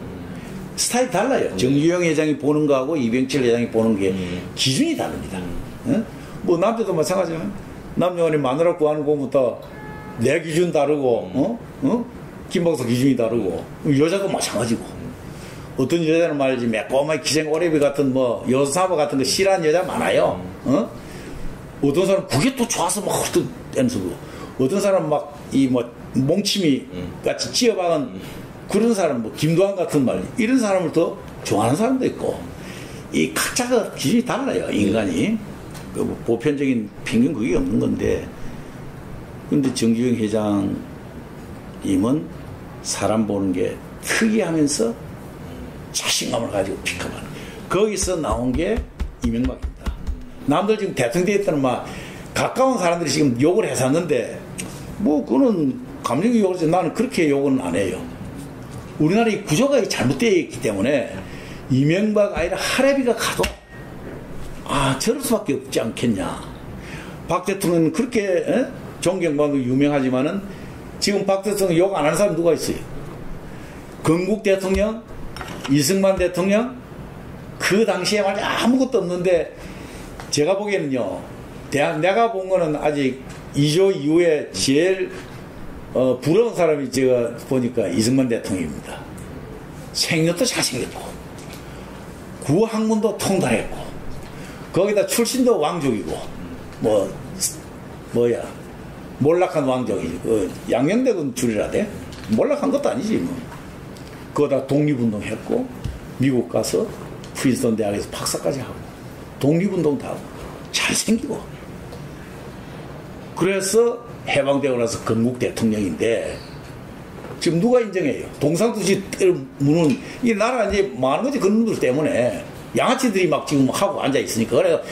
스타일이 달라요. 정주영 회장이 보는 거하고 이병철 회장이 보는 게 기준이 다릅니다. 남자도 마찬가지야. 남녀원이 마누라 구하는 것부터 내 기준 다르고, 김박사 기준이 다르고, 여자도 마찬가지고. 어떤 여자는 말이지, 매콤하게 기생 오래비 같은 여사바 같은 거 싫어하는 여자 많아요. 어떤 사람은 그게 또 좋아서 헛헛 떼면서고, 어떤 사람은 몽치미 같이 찌어박은 그런 사람, 김도환 같은 말, 이런 사람을 더 좋아하는 사람도 있고, 이 각자가 기준이 달라요, 인간이. 보편적인 평균 그게 없는 건데, 근데 정주영 회장님은 사람 보는 게 특이하면서 자신감을 가지고 픽업하는, 거기서 나온 게 이명박입니다. 남들 지금 대통령 됐다는 가까운 사람들이 지금 욕을 해샀는데, 그거는 감정이 욕을 해서 나는 그렇게 욕은 안 해요. 우리나라의 구조가 잘못되어 있기 때문에 이명박 아니라 하래비가 가도 저럴 수밖에 없지 않겠냐. 박 대통령은 그렇게 존경받고 유명하지만은 지금 박 대통령 욕 안 하는 사람 누가 있어요? 건국 대통령, 이승만 대통령, 그 당시에 말이야 아무것도 없는데, 제가 보기에는요, 내가 본 거는 아직 2조 이후에 제일 부러운 사람이 제가 보니까 이승만 대통령입니다. 생년도 잘생겼고, 구학문도 통달했고, 거기다 출신도 왕족이고, 몰락한 왕족이지. 양녕대군 줄이라대? 몰락한 것도 아니지, 거기다 독립운동했고, 미국 가서 프린스턴 대학에서 박사까지 하고, 독립운동 다 하고, 잘생기고. 그래서 해방되고 나서 건국 대통령인데, 지금 누가 인정해요? 동상두시 무는, 이 나라가 이제 많은 거지, 그런 놈들 때문에. 양아치들이 막 지금 하고 앉아있으니까. 그래서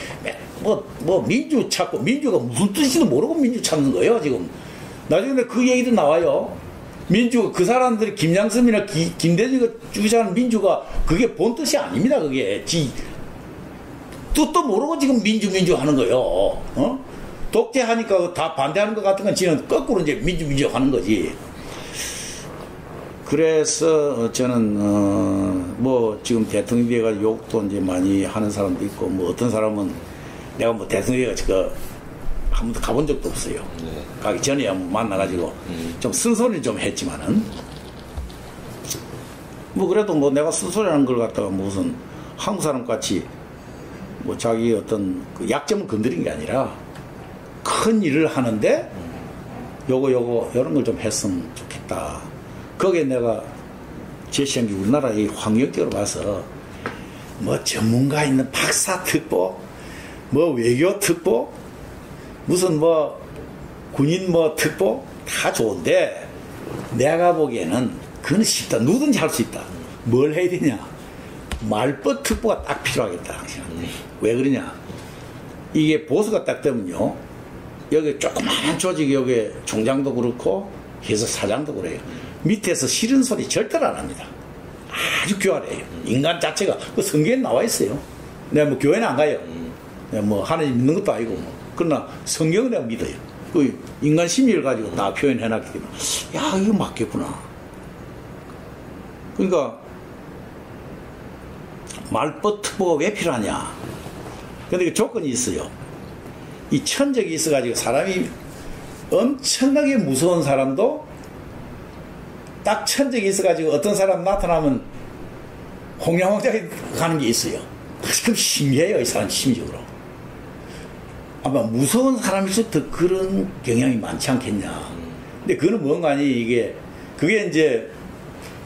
민주 찾고, 민주가 무슨 뜻인지도 모르고 민주 찾는 거예요, 지금. 나중에 그 얘기도 나와요. 민주가, 그 사람들이 김양섬이나 김대중이 주장하는 민주가 그게 본 뜻이 아닙니다, 그게. 뜻도 모르고 지금 민주 하는 거예요. 독재하니까 다 반대하는 것 같은 건 지는 거꾸로 이제 민주 하는 거지. 그래서 저는 지금 대통령이 돼가지고 욕도 이제 많이 하는 사람도 있고, 어떤 사람은 내가 대통령이 돼가지고 한 번도 가본 적도 없어요. 네. 가기 전에 만나가지고 좀 쓴소리는 좀 했지만은, 그래도 내가 쓴소리하는 걸 갖다가 무슨 한국 사람 같이 자기 어떤 그 약점을 건드린 게 아니라 큰 일을 하는데 이런 걸 좀 했으면 좋겠다. 거기에 내가 제시한 게 우리나라의 환경적으로 봐서 전문가 있는 박사 특보, 외교 특보, 무슨 군인 특보 다 좋은데, 내가 보기에는 그건 쉽다. 누구든지 할 수 있다. 뭘 해야 되냐? 말벗 특보가 딱 필요하겠다. 왜 그러냐? 이게 보수가 딱 되면요. 여기 조그마한 조직이 여기 총장도 그렇고 해서 사장도 그래요. 밑에서 싫은 소리 절대로 안 합니다. 아주 교활해요. 인간 자체가 그 성경에 나와 있어요. 내가 뭐 교회는 안 가요. 내가 뭐 하나님 믿는 것도 아니고 뭐. 그러나 성경은 내가 믿어요. 그 인간 심리를 가지고 다 표현해놨기 때문에 야 이거 맞겠구나. 그러니까 말버트보가 왜 필요하냐. 근데 그 조건이 있어요. 이 천적이 있어가지고 사람이 엄청나게 무서운 사람도 딱 천적이 있어가지고 어떤 사람 나타나면 홍양홍장에 가는 게 있어요. 참 신기해요. 이 사람 심적으로. 아마 무서운 사람일수록 더 그런 경향이 많지 않겠냐. 근데 그거는 뭔가 아니 이게 그게 이제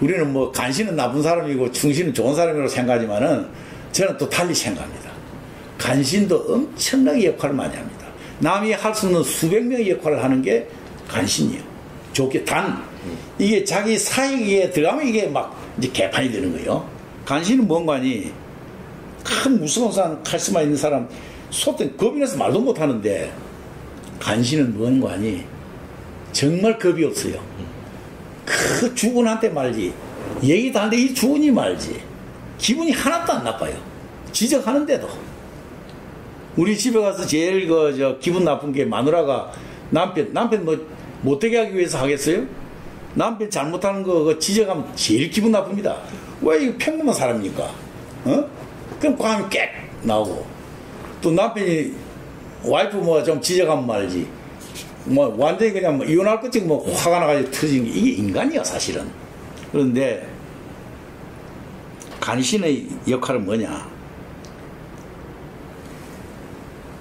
우리는 뭐 간신은 나쁜 사람이고 충신은 좋은 사람이라고 생각하지만은 저는 또 달리 생각합니다. 간신도 엄청나게 역할을 많이 합니다. 남이 할 수 없는 수백 명의 역할을 하는 게 간신이에요. 좋게 단 이게 자기 사익에 들어가면 이게 막 이제 개판이 되는 거예요. 간신은 뭔가 아니 큰 무서운 사람, 카리스마 있는 사람 속된 겁이 나서 말도 못 하는데 간신은 뭔가 아니 정말 겁이 없어요. 그 주군한테 말지 얘기도 하는데 이 주군이 말지 기분이 하나도 안 나빠요. 지적하는데도 우리 집에 가서 제일 기분 나쁜 게 마누라가 남편 뭐 못되게 하기 위해서 하겠어요? 남편 잘못하는 거 지적하면 제일 기분 나쁩니다. 왜 이거 평범한 사람입니까? 어? 그럼 과음이 깨 나오고 또 남편이 와이프 뭐 좀 지적하면 말지 뭐 완전히 그냥 뭐 이혼할 것쯤 뭐 화가 나가지고 터지는 게 이게 인간이야 사실은. 그런데 간신의 역할은 뭐냐?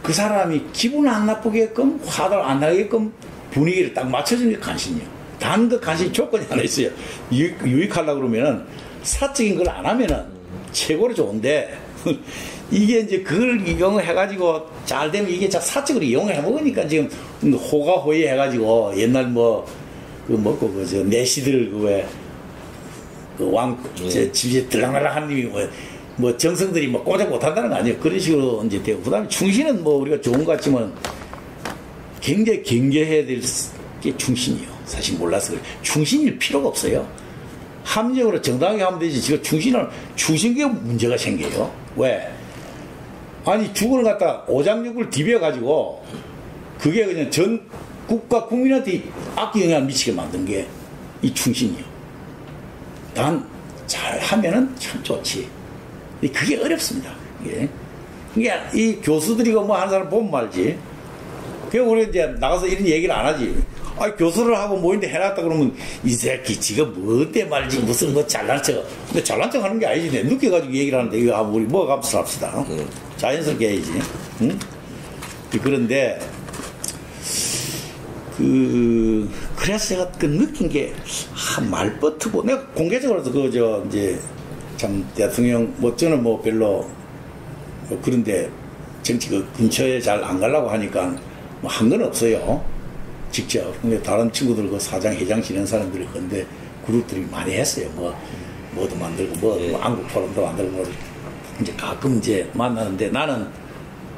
그 사람이 기분 안 나쁘게끔 화를 안 나게끔 분위기를 딱 맞춰주는 게 간신이에요. 단 그 간신 조건이 하나 있어요. 유익하려고 그러면은 사적인 걸 안 하면은 최고로 좋은데 이게 이제 그걸 이용해가지고 잘 되면 이게 사적으로 이용해 먹으니까 지금 호가호위 해가지고 옛날 내시들 집에 들락날락 하는 님이 뭐 정성들이 뭐 꼼짝 못한다는 거 아니에요. 그런 식으로 이제 되고 그다음에 충신은 뭐 우리가 좋은 것 같지만 굉장히 경계해야 될 게 충신이요. 사실 몰라서 그래요. 충신일 필요가 없어요. 합리적으로 정당하게 하면 되지. 지금 충신계 문제가 생겨요. 왜? 아니 죽을 갖다 오장육을 디벼가지고 그게 그냥 전 국가 국민한테 악기 영향을 미치게 만든 게 이 충신이요. 단 잘하면은 참 좋지. 그게 어렵습니다. 이게. 그러니까 이 교수들이고 뭐 하는 사람 보면 말지. 그냥 우리 이제 나가서 이런 얘기를 안 하지. 아, 교수를 하고 뭐인데 해놨다 그러면 이 새끼 지금 뭔데 말지 무슨 뭐 잘난 척. 근데 잘난 척 하는 게 아니지. 내 느껴가지고 얘기를 하는데 이거 우리 뭐 값을 합시다. 자연스럽게 해야지. 응? 그런데 그래서 제가 그 느낀 게 말버트고 내가 공개적으로도 이제 참 대통령 뭐 저는 뭐 별로 뭐 그런데 정치 그 근처에 잘 안 가려고 하니까 뭐 한 건 없어요. 직접. 근데 다른 친구들 그 사장 회장 지낸 사람들이 근데 그룹들이 많이 했어요. 뭐도 만들고 뭐 한국 포럼도 만들고 뭐 이제 가끔 이제 만나는데 나는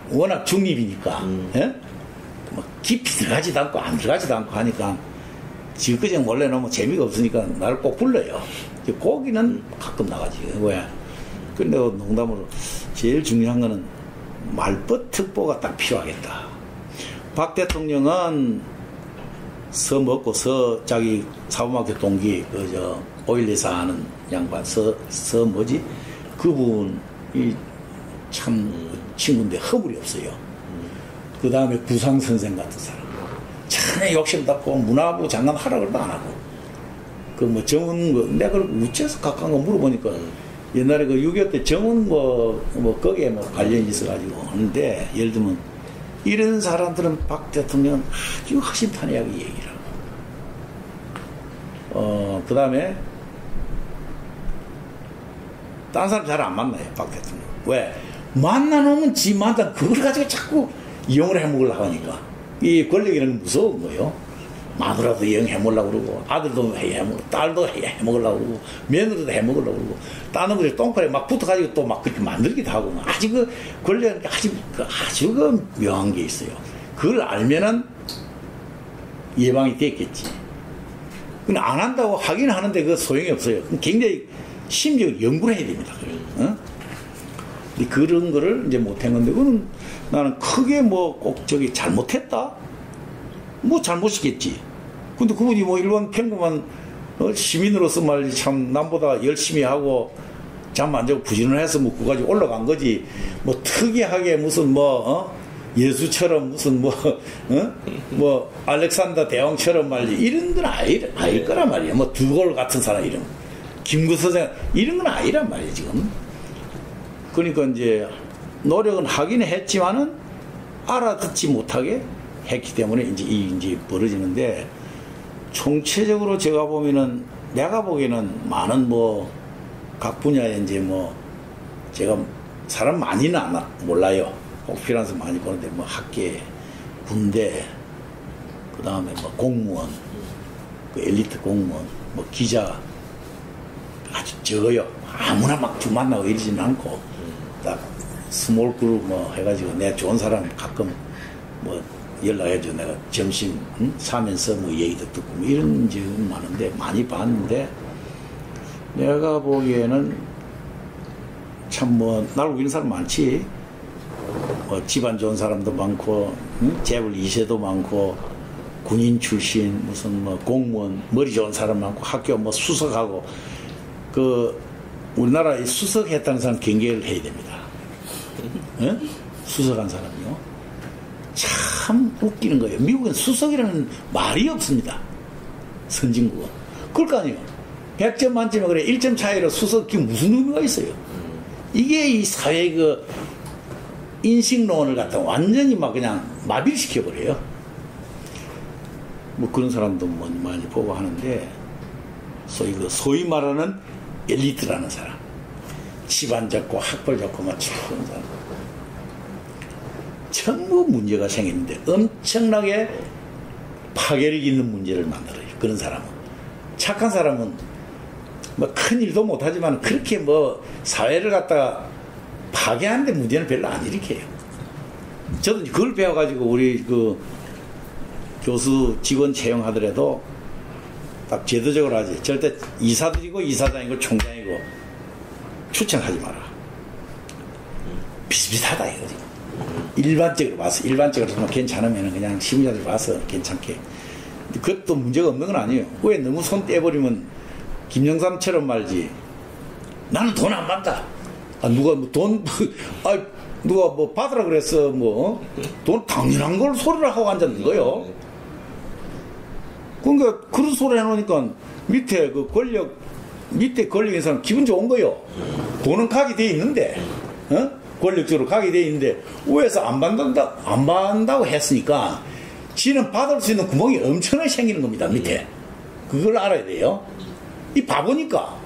워낙 중립이니까 예? 뭐 깊이 들어가지도 않고 안 들어가지도 않고 하니까 지금까지 원래 너무 재미가 없으니까 나를 꼭 불러요. 거기는 가끔 나가지. 왜? 근데 농담으로 제일 중요한 거는 말버특보가 딱 필요하겠다. 박 대통령은 먹고 자기 사범학교 동기 오일리사 하는 양반 뭐지? 그분이 참 친구인데 허물이 없어요. 그 다음에 구상 선생 같은 사람. 전에 욕심답고 문화부 장관 하라고 해도 안 하고. 그 뭐 정은 내가 그걸 우째서 가까운 거 물어보니까 옛날에 그 6.25 때 정은 거기에 관련이 있어가지고 하는데 예를 들면 이런 사람들은 박 대통령 아주 허심탄회하게 얘기를 하고. 그 다음에 딴 사람 잘 안 만나요, 박 대통령. 왜? 만나놓으면 지만다 그걸 가지고 자꾸 이용을 해먹으려고 하니까. 이 권력이라는 건 무서운 거예요. 마누라도 영 해먹으려고 그러고, 아들도 해먹으려고, 딸도 해먹으려고 그러고, 며느리도 해먹으려고 그러고, 다른 분들이 똥파에 막 붙어가지고 또 막 그렇게 만들기도 하고, 아주 그 권리라는 게 아주 그 묘한 게 있어요. 그걸 알면은 예방이 됐겠지. 근데 안 한다고 하긴 하는데 그 소용이 없어요. 굉장히 심지어 연구를 해야 됩니다. 어? 근데 그런 거를 이제 못한 건데, 그거는 나는 크게 뭐 꼭 저기 잘못했다? 뭐 잘못이겠지. 근데 그분이 뭐 일본 평범한 시민으로서 말이지 참 남보다 열심히 하고 잠 안 자고 부지런을 해서 뭐 그까지 올라간 거지. 뭐 특이하게 무슨 뭐, 예수처럼 무슨 뭐 알렉산더 대왕처럼 말이지 이런 건 아닐 거란 말이야. 뭐 두골 같은 사람 이런 김구서장 이런 건 아니란 말이야 지금. 그러니까 이제 노력은 하긴 했지만은 알아듣지 못하게 했기 때문에 이제 벌어지는데, 총체적으로 제가 보면은 내가 보기에는 많은 뭐 각 분야에 이제 뭐 제가 사람 많이는 몰라요. 꼭 필요한 사람 많이 보는데 뭐 학계, 군대, 그 다음에 뭐 공무원, 그 엘리트 공무원, 뭐 기자 아주 적어요. 아무나 막 만나고 이러지는 않고 딱 스몰 그룹 뭐 해가지고 내가 좋은 사람 가끔 뭐 연락해줘. 내가 점심 사면서 뭐 얘기도 듣고 뭐 이런 적은 많은데 많이 봤는데, 내가 보기에는 참 뭐 날 우기는 사람 많지. 뭐 집안 좋은 사람도 많고, 재벌 2세도 많고, 군인 출신 무슨 뭐 공무원 머리 좋은 사람 많고, 학교 뭐 수석하고, 그 우리나라에 수석했다는 사람 경계를 해야 됩니다. 수석한 사람이요. 참 웃기는 거예요. 미국은 수석이라는 말이 없습니다. 선진국은. 그럴 거 아니에요. 100점 만점에 그래 1점 차이로 수석이 무슨 의미가 있어요. 이게 이 사회의 그 인식론을 갖다 완전히 막 그냥 마비를 시켜버려요. 뭐 그런 사람도 뭐 많이 보고 하는데, 소위 말하는 엘리트라는 사람, 집안 좋고 학벌 좋고 막 그런 사람, 전부 문제가 생기는데 엄청나게 파괴력 있는 문제를 만들어요. 그런 사람은. 착한 사람은 뭐 큰 일도 못하지만 그렇게 뭐 사회를 갖다가 파괴하는데 문제는 별로 안 일으켜요. 저도 그걸 배워가지고 우리 그 교수 직원 채용하더라도 딱 제도적으로 하지. 절대 이사들이고 이사장이고 총장이고 추천하지 마라. 비슷비슷하다 이거지. 일반적으로 봐서, 일반적으로 괜찮으면 그냥 시민자들 봐서 괜찮게. 그것도 문제가 없는 건 아니에요. 왜 너무 손 떼버리면 김영삼처럼 말지. 나는 돈 안 받다. 누가 뭐 돈, 누가 뭐 받으라 그랬어. 뭐, 돈 당연한 걸 소리를 하고 앉았는 거예요. 그러니까 그런 소리 해놓으니까 밑에 그 밑에 권력인 사람 기분 좋은 거요. 돈은 가게 돼 있는데, 권력적으로 가게 돼 있는데, 위에서 안 받는다고 했으니까, 지는 받을 수 있는 구멍이 엄청나게 생기는 겁니다, 밑에. 그걸 알아야 돼요. 이 바보니까.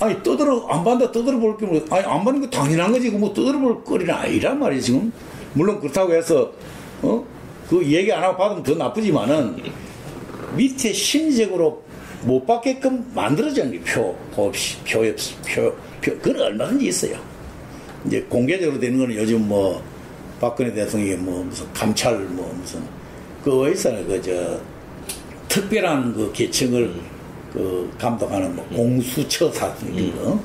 아니, 안 받는다, 떠들어볼 경우, 아니, 안 받는 거 당연한 거지. 뭐, 떠들어볼 거리는 아니란 말이에요, 지금. 물론 그렇다고 해서, 그 얘기 안 하고 받으면 더 나쁘지만은, 밑에 심리적으로 못 받게끔 만들어지는 게 표, 그건 얼마든지 있어요. 이제 공개적으로 되는 거는 요즘 뭐, 박근혜 대통령이 뭐, 무슨 감찰, 뭐, 무슨, 그거 있잖아요. 특별한 그 계층을 감독하는 뭐 공수처사 이런 거.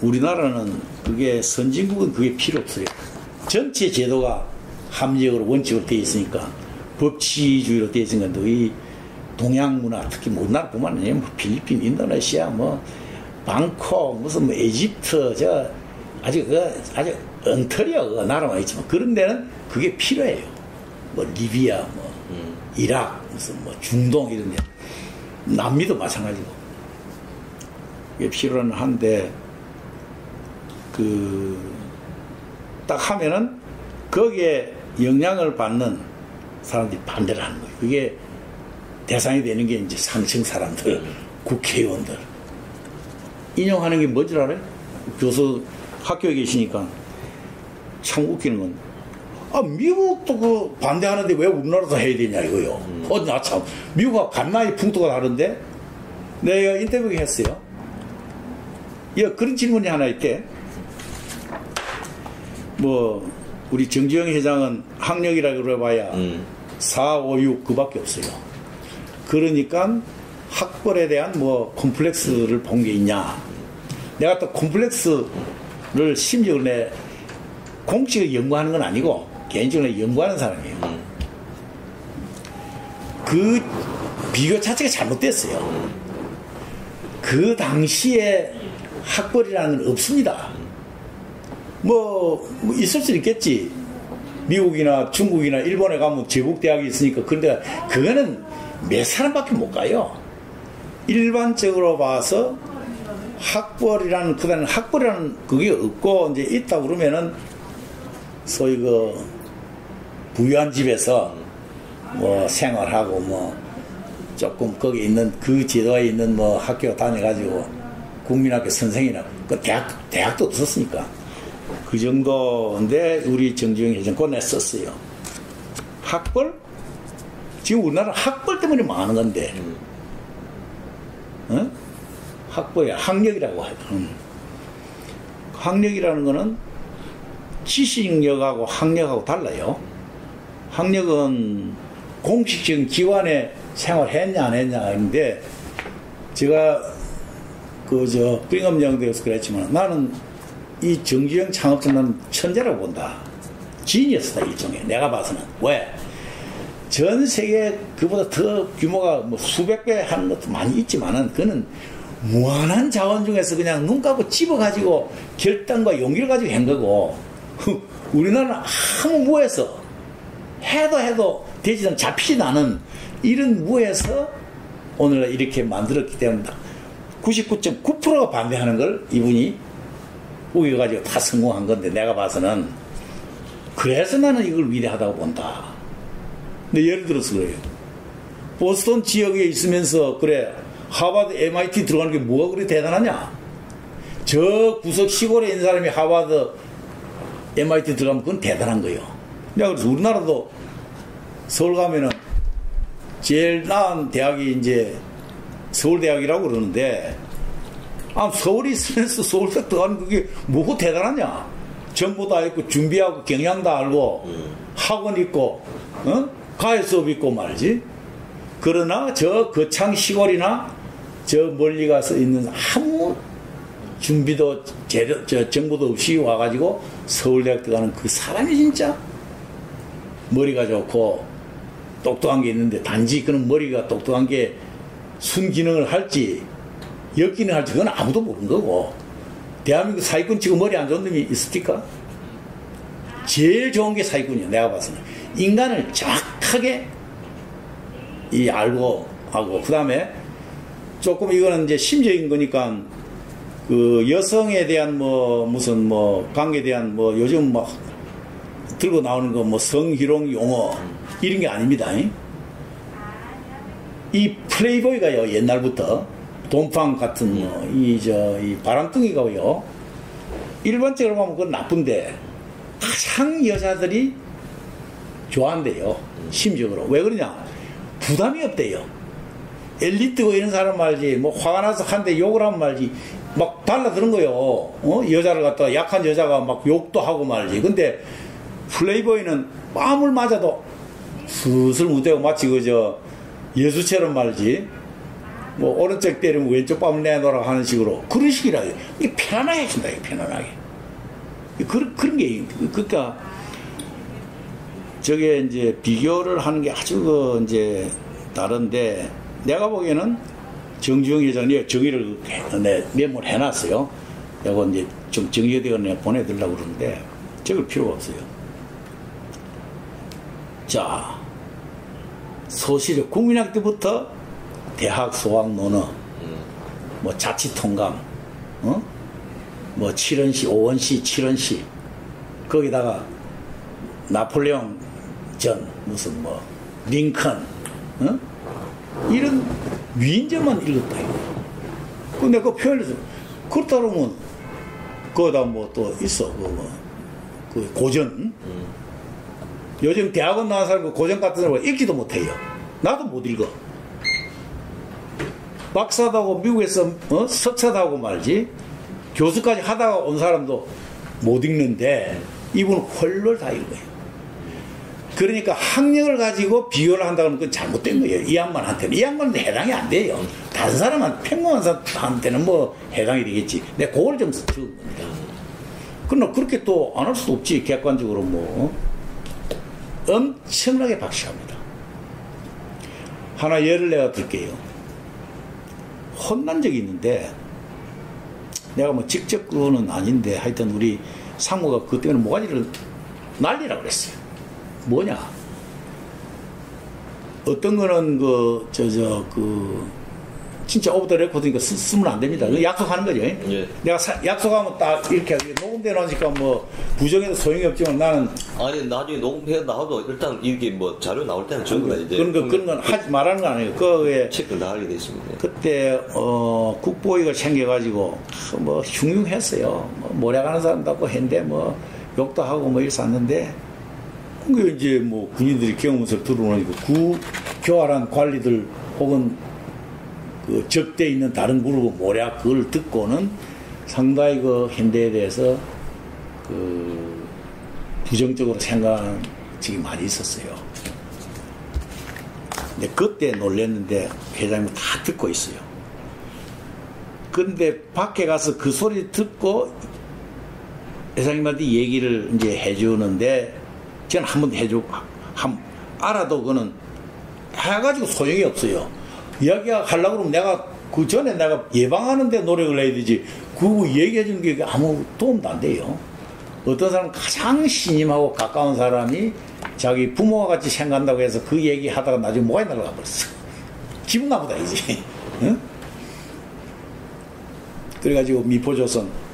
우리나라는 그게 선진국은 그게 필요 없어요. 전체 제도가 합리적으로 원칙으로 되어 있으니까 법치주의로 되어 있으니까 이 동양 문화, 특히 우리나라뿐만 아니라 뭐 필리핀, 인도네시아, 뭐 방콕, 무슨 뭐 이집트, 아주 엉터리야 그 나라만 있지만 그런 데는 그게 필요해요. 뭐 리비아, 뭐 이라크, 무슨 뭐 중동 이런 데, 남미도 마찬가지고 이게 필요는 한데 딱 하면은 거기에 영향을 받는 사람들이 반대를 하는 거예요. 그게 대상이 되는 게 이제 상층 사람들, 국회의원들. 인용하는 게 뭔지 알아요? 교수 학교에 계시니까 참 웃기는 건, 미국도 그 반대하는데 왜 우리나라도 해야 되냐 이거요. 나 참 미국하고 간만에 풍토가 다른데 내가 인터뷰 했어요. 그런 질문이 하나 있게. 뭐 우리 정주영 회장은 학력이라 그래봐야 4, 5, 6 그밖에 없어요. 그러니까 학벌에 대한 뭐 콤플렉스를 본 게 있냐. 내가 또 콤플렉스를 심지어 내 공식을 연구하는 건 아니고 개인적으로 연구하는 사람이에요. 그 비교 자체가 잘못됐어요. 그 당시에 학벌이라는 건 없습니다. 뭐 있을 수 있겠지. 미국이나 중국이나 일본에 가면 제국대학이 있으니까. 그런데 그거는 몇 사람밖에 못 가요. 일반적으로 봐서 학벌이라는, 그다음에 학벌이라는 그게 없고 이제 있다 그러면은 소위 그 부유한 집에서 뭐 생활하고 뭐 조금 거기 있는 그 제도에 있는 뭐 학교 다녀가지고 국민학교 선생이나 그 대학도 없었으니까 그 정도인데 우리 정주영 회장 꺼냈었어요. 학벌? 지금 우리나라 학벌 때문에 망하는 건데, 어? 학벌이야. 학력이라고 해요. 학력이라는 거는 지식력하고 학력하고 달라요. 학력은 공식적인 기관에 생활했냐 안 했냐 하는데, 제가 브링엄영대에서 그랬지만 나는 이 정주영 창업자는 천재라고 본다. 지니어스다 일종의. 내가 봐서는. 왜? 전 세계 그보다 더 규모가 뭐 수백 배 하는 것도 많이 있지만은 그는 무한한 자원 중에서 그냥 눈 감고 집어가지고 결단과 용기를 가지고 한 거고, 우리나라는 아무 무에서 해도 되지는 잡히지 않은 이런 무에서 오늘날 이렇게 만들었기 때문에 99.9%가 반대하는 걸 이분이 우겨가지고 다 성공한 건데, 내가 봐서는 그래서 나는 이걸 위대하다고 본다. 근데 예를 들어서 그래요. 보스턴 지역에 있으면서 그래 하버드, MIT 들어가는 게 뭐가 그리 대단하냐? 저 구석 시골에 있는 사람이 하버드, MIT 들어가면 그건 대단한 거예요. 내가 그래서 우리나라도 서울 가면은 제일 나은 대학이 이제 서울대학이라고 그러는데, 서울에 있으면서 서울대 들어가는 그게 뭐가 대단하냐? 전부 다 있고 준비하고 경향 다 알고 학원 있고 가해 수업 있고 말이지. 그러나 저 거창 시골이나 저 멀리 가서 있는 아무 준비도 정보도 없이 와가지고 서울대학 들어가는 그 사람이 진짜 머리가 좋고 똑똑한 게 있는데, 단지 그는 머리가 똑똑한 게 순기능을 할지 역기능을 할지 그건 아무도 모르는 거고, 대한민국 사기꾼 치고 머리 안 좋은 놈이 있습니까? 제일 좋은 게 사기꾼이야. 내가 봐서는 인간을 정확하게 알고 하고, 그 다음에 조금 이거는 이제 심적인 거니까 그 여성에 대한 무슨 관계에 대한 요즘 막 들고 나오는 거 성희롱 용어 이런 게 아닙니다. 이 플레이보이가요, 옛날부터 돈팡 같은 이 바람둥이가요, 일반적으로 보면 그건 나쁜데 가장 여자들이 좋아한대요. 심적으로. 왜 그러냐? 부담이 없대요. 엘리트고 이런 사람 말지, 화가 나서 한 대 욕을 하면 말지, 막 달라드는 거요. 여자를 갖다가 약한 여자가 막 욕도 하고 말지. 근데 플레이보이는 뺨을 맞아도 슬슬 무대고 마치 예수처럼 말지, 오른쪽 때리면 왼쪽 뺨을 내놓으라 하는 식으로, 그런 식이라. 이게 편안하게 해준다, 편안하게. 그런 게, 그러니까, 저게 이제 비교를 하는 게 아주 이제 다른데, 내가 보기에는 정주영 회장이 정의를 메모를 해놨어요. 이거 이제 좀 정의대가 내가 보내드리려고 그러는데, 적을 필요가 없어요. 자, 소실력, 국민학교 때부터 대학 소학 논어, 자치통감, 7원시, 5원시, 7원시, 거기다가 나폴레옹 전, 무슨 링컨, 이런 위인전만 읽었다, 이거. 근데 그 표현에서, 그렇다 그러면, 거기다 또 있어, 그 고전, 요즘 대학원 나온 사람 고전 같은 사람 읽지도 못해요. 나도 못 읽어. 박사도 하고 미국에서 석사도 하고 말이지 교수까지 하다가 온 사람도 못 읽는데 이분은 헐걸 다 읽어요. 그러니까 학력을 가지고 비교를 한다면 그건 잘못된 거예요. 이 양반한테는. 이 양반한테 해당이 안 돼요. 다른 사람한테, 평범한 사람한테는 뭐 해당이 되겠지. 내가 그걸 좀 적은 겁니다. 그러나 그렇게 또 안 할 수도 없지. 객관적으로 뭐. 엄청나게 박시합니다. 하나 예를 내가 들게요. 혼난 적이 있는데, 내가 뭐 직접 그거는 아닌데, 하여튼 우리 상무가 그것 때문에 모가지를 날리라고 그랬어요. 뭐냐? 어떤 거는 진짜 오브 더 레코드니까 쓰면 안 됩니다. 약속하는 거죠. 예. 내가 약속하면 딱 이렇게 녹음돼 놓으니까 뭐 부정해도 소용이 없지만 나는. 아니, 나중에 녹음해 나와도 일단 이게 뭐 자료 나올 때는 전부 다 이제. 그런 건 하지 말하는 거 아니에요. 그거에. 체크를 다 하게 돼 있습니다. 그때, 국보위가 생겨가지고, 뭐, 흉흉했어요. 뭐, 모략하는 사람도 없고 했는데, 뭐, 욕도 하고 뭐 이랬었는데, 그게 이제 뭐 군인들이 경험서를 들어오니까 교활한 관리들 혹은 그 적대 있는 다른 그룹의 모략 그걸 듣고는 상당히 그 현대에 대해서 그 부정적으로 생각하는 적이 많이 있었어요. 근데 그때 놀랬는데 회장님 다 듣고 있어요. 근데 밖에 가서 그 소리 듣고 회장님한테 얘기를 이제 해주는데 저는 한 번도 해주고, 알아도 그거는 해가지고 소용이 없어요. 이야기하려고 그러면 내가 그 전에 내가 예방하는데 노력을 해야 되지, 그거 얘기해주는 게 아무 도움도 안 돼요. 어떤 사람은 가장 신임하고 가까운 사람이 자기 부모와 같이 생각한다고 해서 그 얘기 하다가 나중에 뭐가 날아가 버렸어. 기분 나쁘다, 이제. 응? 그래가지고 미포조선,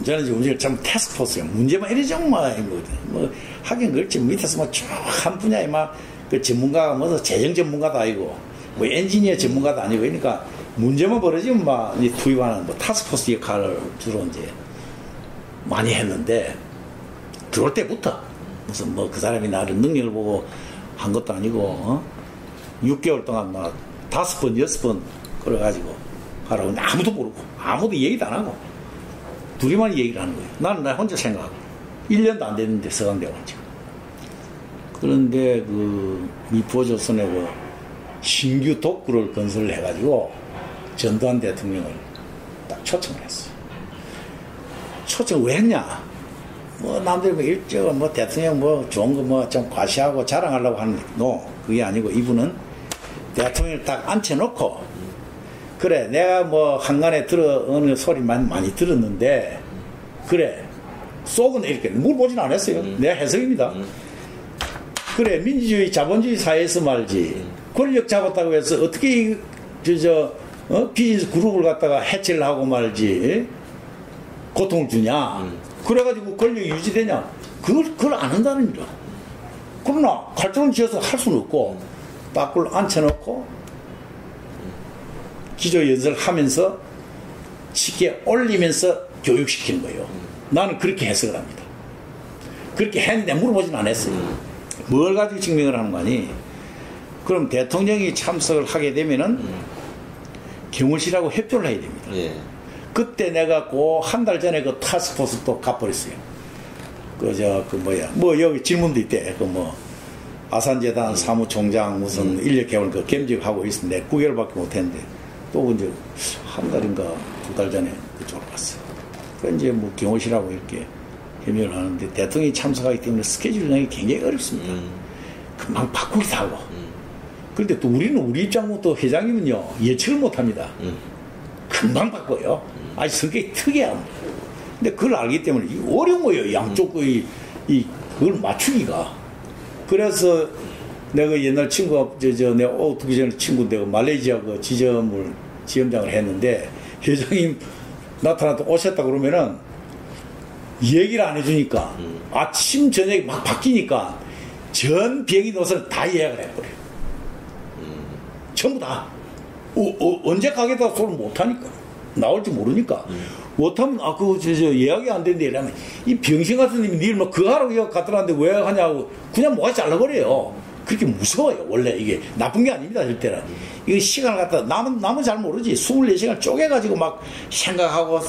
저는 지금 참 태스크포스예요. 문제만 이래 정말 뭐 하긴 그렇지. 밑에서 뭐 쭉 한 분야에 막 그 전문가가 뭐 재정 전문가도 아니고 뭐 엔지니어 전문가도 아니고 그러니까 문제만 벌어지면 막 투입하는 뭐 타스크포스 역할을 주로 이제 많이 했는데 들어올 때부터 무슨 뭐 그 사람이 나를 능력을 보고 한 것도 아니고 6개월 동안 막 5번 6번 그래가지고 하라고 했는데 아무도 모르고 아무도 얘기도 안 하고 둘이만 얘기를 하는 거예요. 나는 나 혼자 생각하고 1년도 안 됐는데 서강대가 지금. 그런데 그 미포조선에 그 신규 독구를 건설을 해가지고 전두환 대통령을 딱 초청을 했어요. 초청을 왜 했냐? 뭐 남들이 뭐 일찍 뭐 대통령 뭐 좋은 거 뭐 좀 과시하고 자랑하려고 하는데 그게 아니고 이분은 대통령을 딱 앉혀놓고 그래 내가 뭐 한간에 어느 소리만 많이 들었는데 그래 속은 이렇게 물어보진 않았어요. 내가 해석입니다. 그래 민주주의 자본주의 사회에서 말이지 권력 잡았다고 해서 어떻게 비즈니스 그룹을 갖다가 해체를 하고 말이지 고통을 주냐 그래가지고 권력이 유지되냐 그걸 안 한다는 거죠. 그러나 칼전을 지어서 할 수는 없고 딱 그걸 앉혀놓고 기조연설을 하면서 쉽게 올리면서 교육시키는 거예요. 나는 그렇게 해석을 합니다. 그렇게 했는데 물어보진 않았어요. 뭘 가지고 증명을 하는 거 아니? 그럼 대통령이 참석을 하게 되면은 경호실하고 협조를 해야 됩니다. 예. 그때 내가 그 한 달 전에 그 타스크포스 또 가버렸어요. 뭐 여기 질문도 있대. 아산재단 사무총장 무슨 인력 개발 겸직하고 있었는데 9개월밖에 못했는데 또 이제 한 달인가 2달 전에 그쪽으로 갔어요. 그 이제 뭐 경호실하고 이렇게 협의를 하는데 대통령이 참석하기 때문에 스케줄 내기 굉장히 어렵습니다. 금방 바꾸기도 하고. 그런데 또 우리 입장부터 회장님은요 예측을 못합니다. 금방 바꿔요. 아주 성격이 특이합니다. 근데 그걸 알기 때문에 어려운 거예요. 양쪽 그걸 맞추기가. 그래서 내가 옛날 친구가 내가 오기 전에 친구 내가 말레이시아 그 지점장을 했는데 회장님 나타나서 오셨다 그러면은 얘기를 안 해주니까 아침 저녁에 막 바뀌니까 전 비행기 노선을 다 예약을 해버려요. 전부 다 언제 가겠다고 소리를 못하니까 나올지 모르니까 못하면, 예약이 안 된대. 이러면, 이 병신 같은 놈이 니 뭐, 그거 하라고 이거 갖다 놨는데 왜 하냐고, 그냥 뭐가 잘라버려요. 그렇게 무서워요. 원래 이게 나쁜 게 아닙니다. 절대로. 이거 시간을 갖다, 남은 잘 모르지. 24시간 쪼개가지고 막 생각하고,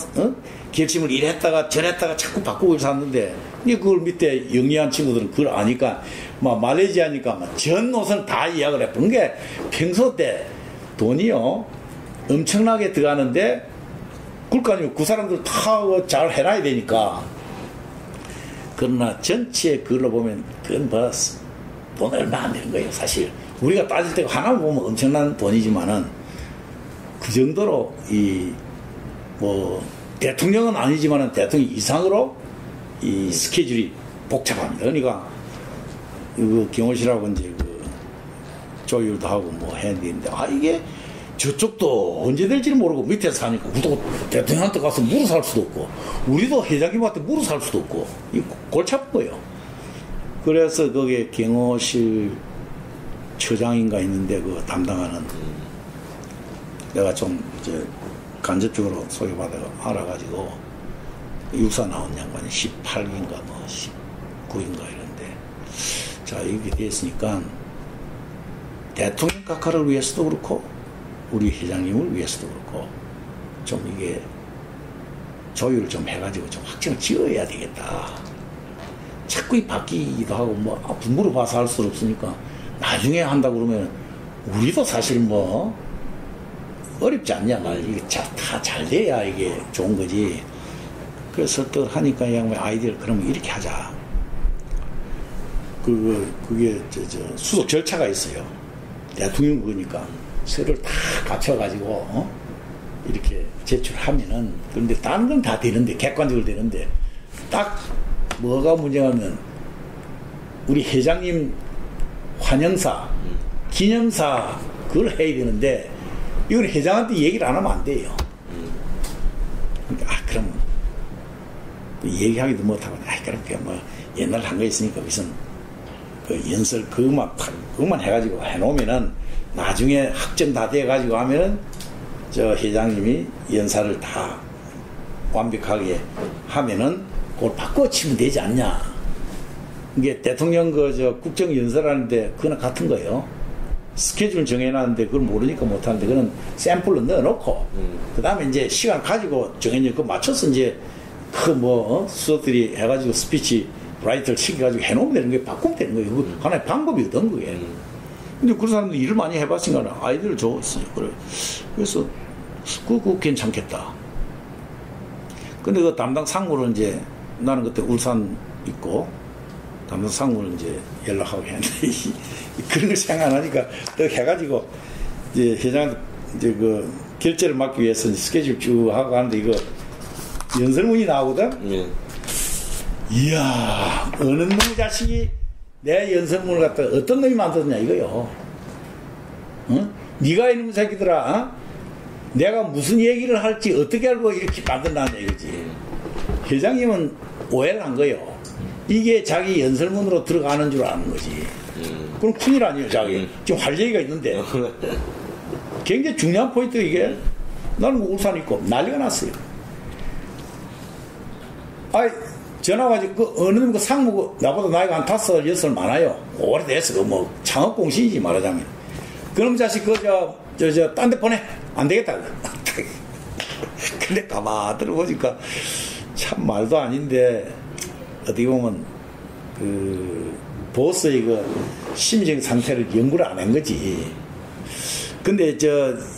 결심을 이랬다가 저랬다가 자꾸 바꾸고 샀는데, 그걸 밑에 영리한 친구들은 그걸 아니까, 막 말레이시아니까 전 노선 다 예약을 해본 게 평소 때 돈이요. 엄청나게 들어가는데, 그러니까요. 그 사람들 다 잘 해놔야 되니까. 그러나 전체 그걸로 보면, 그건 뭐, 돈 얼마 안 되는 거예요, 사실. 우리가 따질 때 하나 보면 엄청난 돈이지만은, 그 정도로, 대통령은 아니지만은 대통령 이상으로 이 스케줄이 복잡합니다. 그러니까, 경호실하고 이제 조율도 하고 뭐 했는데, 이게 저쪽도 언제 될지는 모르고 밑에서 사니까, 우리도 대통령한테 가서 물어 살 수도 없고, 우리도 회장님한테 물어 살 수도 없고, 골치 아픈 거예요. 그래서 거기에 경호실 처장인가 있는데 그 담당하는 내가 좀 이제 간접적으로 소개받아 알아가지고 육사 나온 양반이 18기인가 뭐 19인가 이런데 자 이렇게 됐으니까 대통령 각하를 위해서도 그렇고 우리 회장님을 위해서도 그렇고 좀 이게 조율을 좀 해가지고 좀 확정을 지어야 되겠다. 자꾸 바뀌기도 하고 뭐 물어봐서 할 수 없으니까 나중에 한다 그러면 우리도 사실 뭐 어렵지 않냐 말 이게 다 잘 돼야 이게 좋은 거지. 그래서 또 하니까 양반 아이디어를 그러면 이렇게 하자. 그게 수속 절차가 있어요. 대통령 그러니까 서류를 다 갖춰가지고 이렇게 제출하면은 그런데 다른 건 다 되는데 객관적으로 되는데 딱 뭐가 문제냐면 우리 회장님 환영사 기념사 그걸 해야 되는데 이건 회장한테 얘기를 안 하면 안 돼요. 그러니까 그럼 얘기하기도 못하고 그렇게 뭐 옛날 한 거 있으니까 무슨 그 연설 그것만 해가지고 해놓으면은 나중에 확정 다 돼가지고 하면은 저 회장님이 연사를 다 완벽하게 하면은 그걸 바꿔치면 되지 않냐. 이게 대통령 국정 연설하는데 그거는 같은 거예요. 스케줄 정해놨는데 그걸 모르니까 못하는데 그거는 샘플로 넣어놓고 그 다음에 이제 시간 가지고 정해놓고 그거 맞춰서 이제 수석들이 해가지고 스피치 라이터를 시켜가지고 해놓으면 되는 거예요. 바꾸면 되는 거예요. 그거 하나의 방법이거든 그게. 근데 그런 사람들이 일을 많이 해봤으니까 아이디어를 줬어요. 그래서 그거 괜찮겠다. 근데 그 담당 상무를 이제 나는 그때 울산 있고 담당 상무를 이제 연락하고 했는데 그런 걸 생각 안 하니까 또 해가지고 이제 회장한테 이제 그 결제를 막기 위해서 스케줄 쭉 하고 하는데 이거 연설문이 나오거든. 이야 어느 놈의 자식이 내 연설문을 갖다 어떤 놈이 만들었냐 이거요. 응? 네가 이놈의 새끼들아 내가 무슨 얘기를 할지 어떻게 알고 이렇게 만들어놨냐 이거지. 회장님은 오해를 한 거예요. 이게 자기 연설문으로 들어가는 줄 아는 거지. 그럼 큰일 아니에요 자기. 지금 할 얘기가 있는데 굉장히 중요한 포인트 이게. 나는 울산 있고 난리가 났어요. 전화 가지고 어느 놈 상무 나보다 나이가 한 5, 6살 많아요. 오래됐어. 뭐 창업공신이지 말하자면. 그럼 자식 딴 데 보내. 안 되겠다. 근데 가만 들어보니까 참 말도 아닌데 어떻게 보면 보스의 심리적 상태를 연구를 안 한 거지. 근데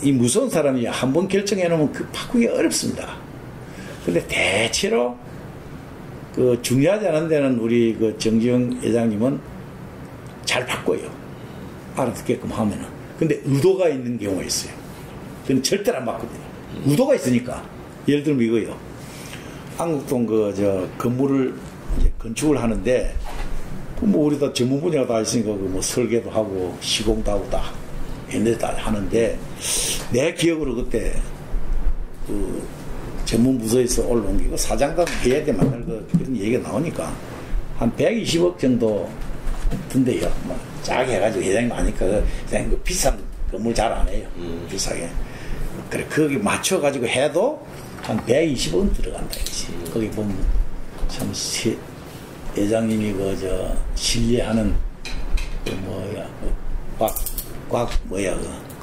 이 무서운 사람이 한번 결정해 놓으면 바꾸기 어렵습니다. 근데 대체로 중요하지 않은 데는 우리 정지영 회장님은 잘 바꿔요. 알아듣게끔 하면은. 근데 의도가 있는 경우가 있어요. 그건 절대로 안 바꾸거든요. 의도가 있으니까. 예를 들면 이거요. 한국동 건물을 이제 건축을 하는데, 우리 다 전문 분야가 다 있으니까 설계도 하고, 시공도 하고 다 옛날에 다 하는데, 내 기억으로 그때 전문 부서에서 올라온 게 사장단 해야 돼 만날 그런 얘기가 나오니까 한 120억 정도 든대요. 짜게 해가지고 회장님 아니까 회장님 비싼 건물 잘 안 해요. 비싸게. 그래 거기 맞춰가지고 해도 한 120원 들어간다 이지. 거기 보면 참 회장님이 신뢰하는 그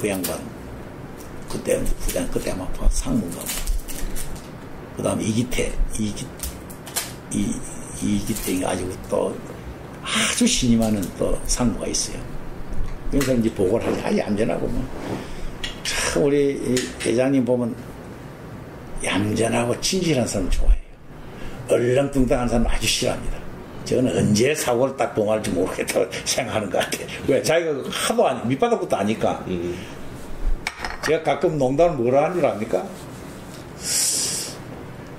양반 그때 아마 상무가 그 다음에 이기태 가지고 또 아주 신이 많은 또 상무가 있어요. 그래서 이제 보고를 하지 아주 얌전하고 참 우리 회장님 보면 얌전하고 진실한 사람 좋아해요. 얼렁뚱땅한 사람 아주 싫어합니다. 저는 언제 사고를 딱 범할지 모르겠다고 생각하는 것 같아요. 왜? 자기가 하도 밑바닥부터 아니까. 제가 가끔 농담을 뭐라 하는 줄 압니까?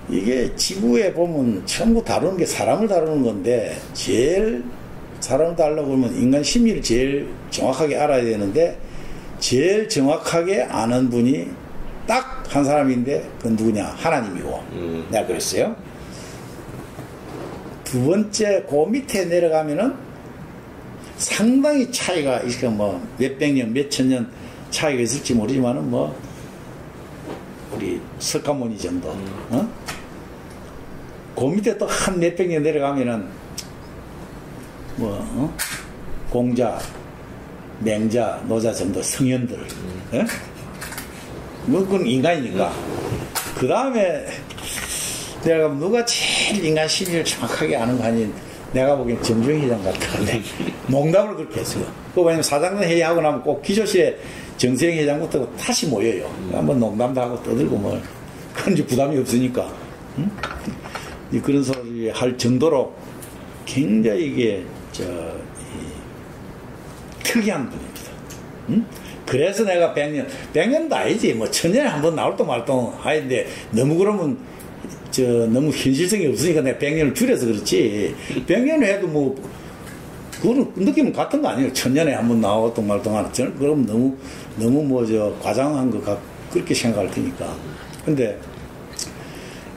이게 지구에 보면 전부 다루는 게 사람을 다루는 건데, 제일 사람을 다루려고 그러면 인간 심리를 제일 정확하게 알아야 되는데, 제일 정확하게 아는 분이 딱 한 사람인데, 그건 누구냐? 하나님이고. 내가 그랬어요. 두 번째, 그 밑에 내려가면은 상당히 차이가, 몇백 년, 몇천 년 차이가 있을지 모르지만은 우리 석가모니 정도. 그 밑에 또 한 몇백 년 내려가면은, 공자, 맹자, 노자 정도 성현들. 그건 인간이니까. 그 다음에 내가 누가 제일 인간 심리를 정확하게 아는 거 아닌 내가 보기엔 정주영 회장 같은데 농담을 그렇게 했어요. 왜냐면 사장님 회의하고 나면 꼭 기조실에 정세영 회장부터 다시 모여요. 한번 농담도 하고 떠들고 그런 이제 부담이 없으니까. 그런 소리 할 정도로 굉장히 이게 특이한 분입니다. 그래서 내가 100년도 아니지. 1000년에 한 번 나올 동 말동 하는데 너무 그러면 너무 현실성이 없으니까 내가 100년을 줄여서 그렇지. 100년을 해도 그거는 느낌은 같은 거 아니에요. 1000년에 한 번 나오던 말동 하는. 저는 그럼 너무 과장한 거 그렇게 생각할 테니까. 근데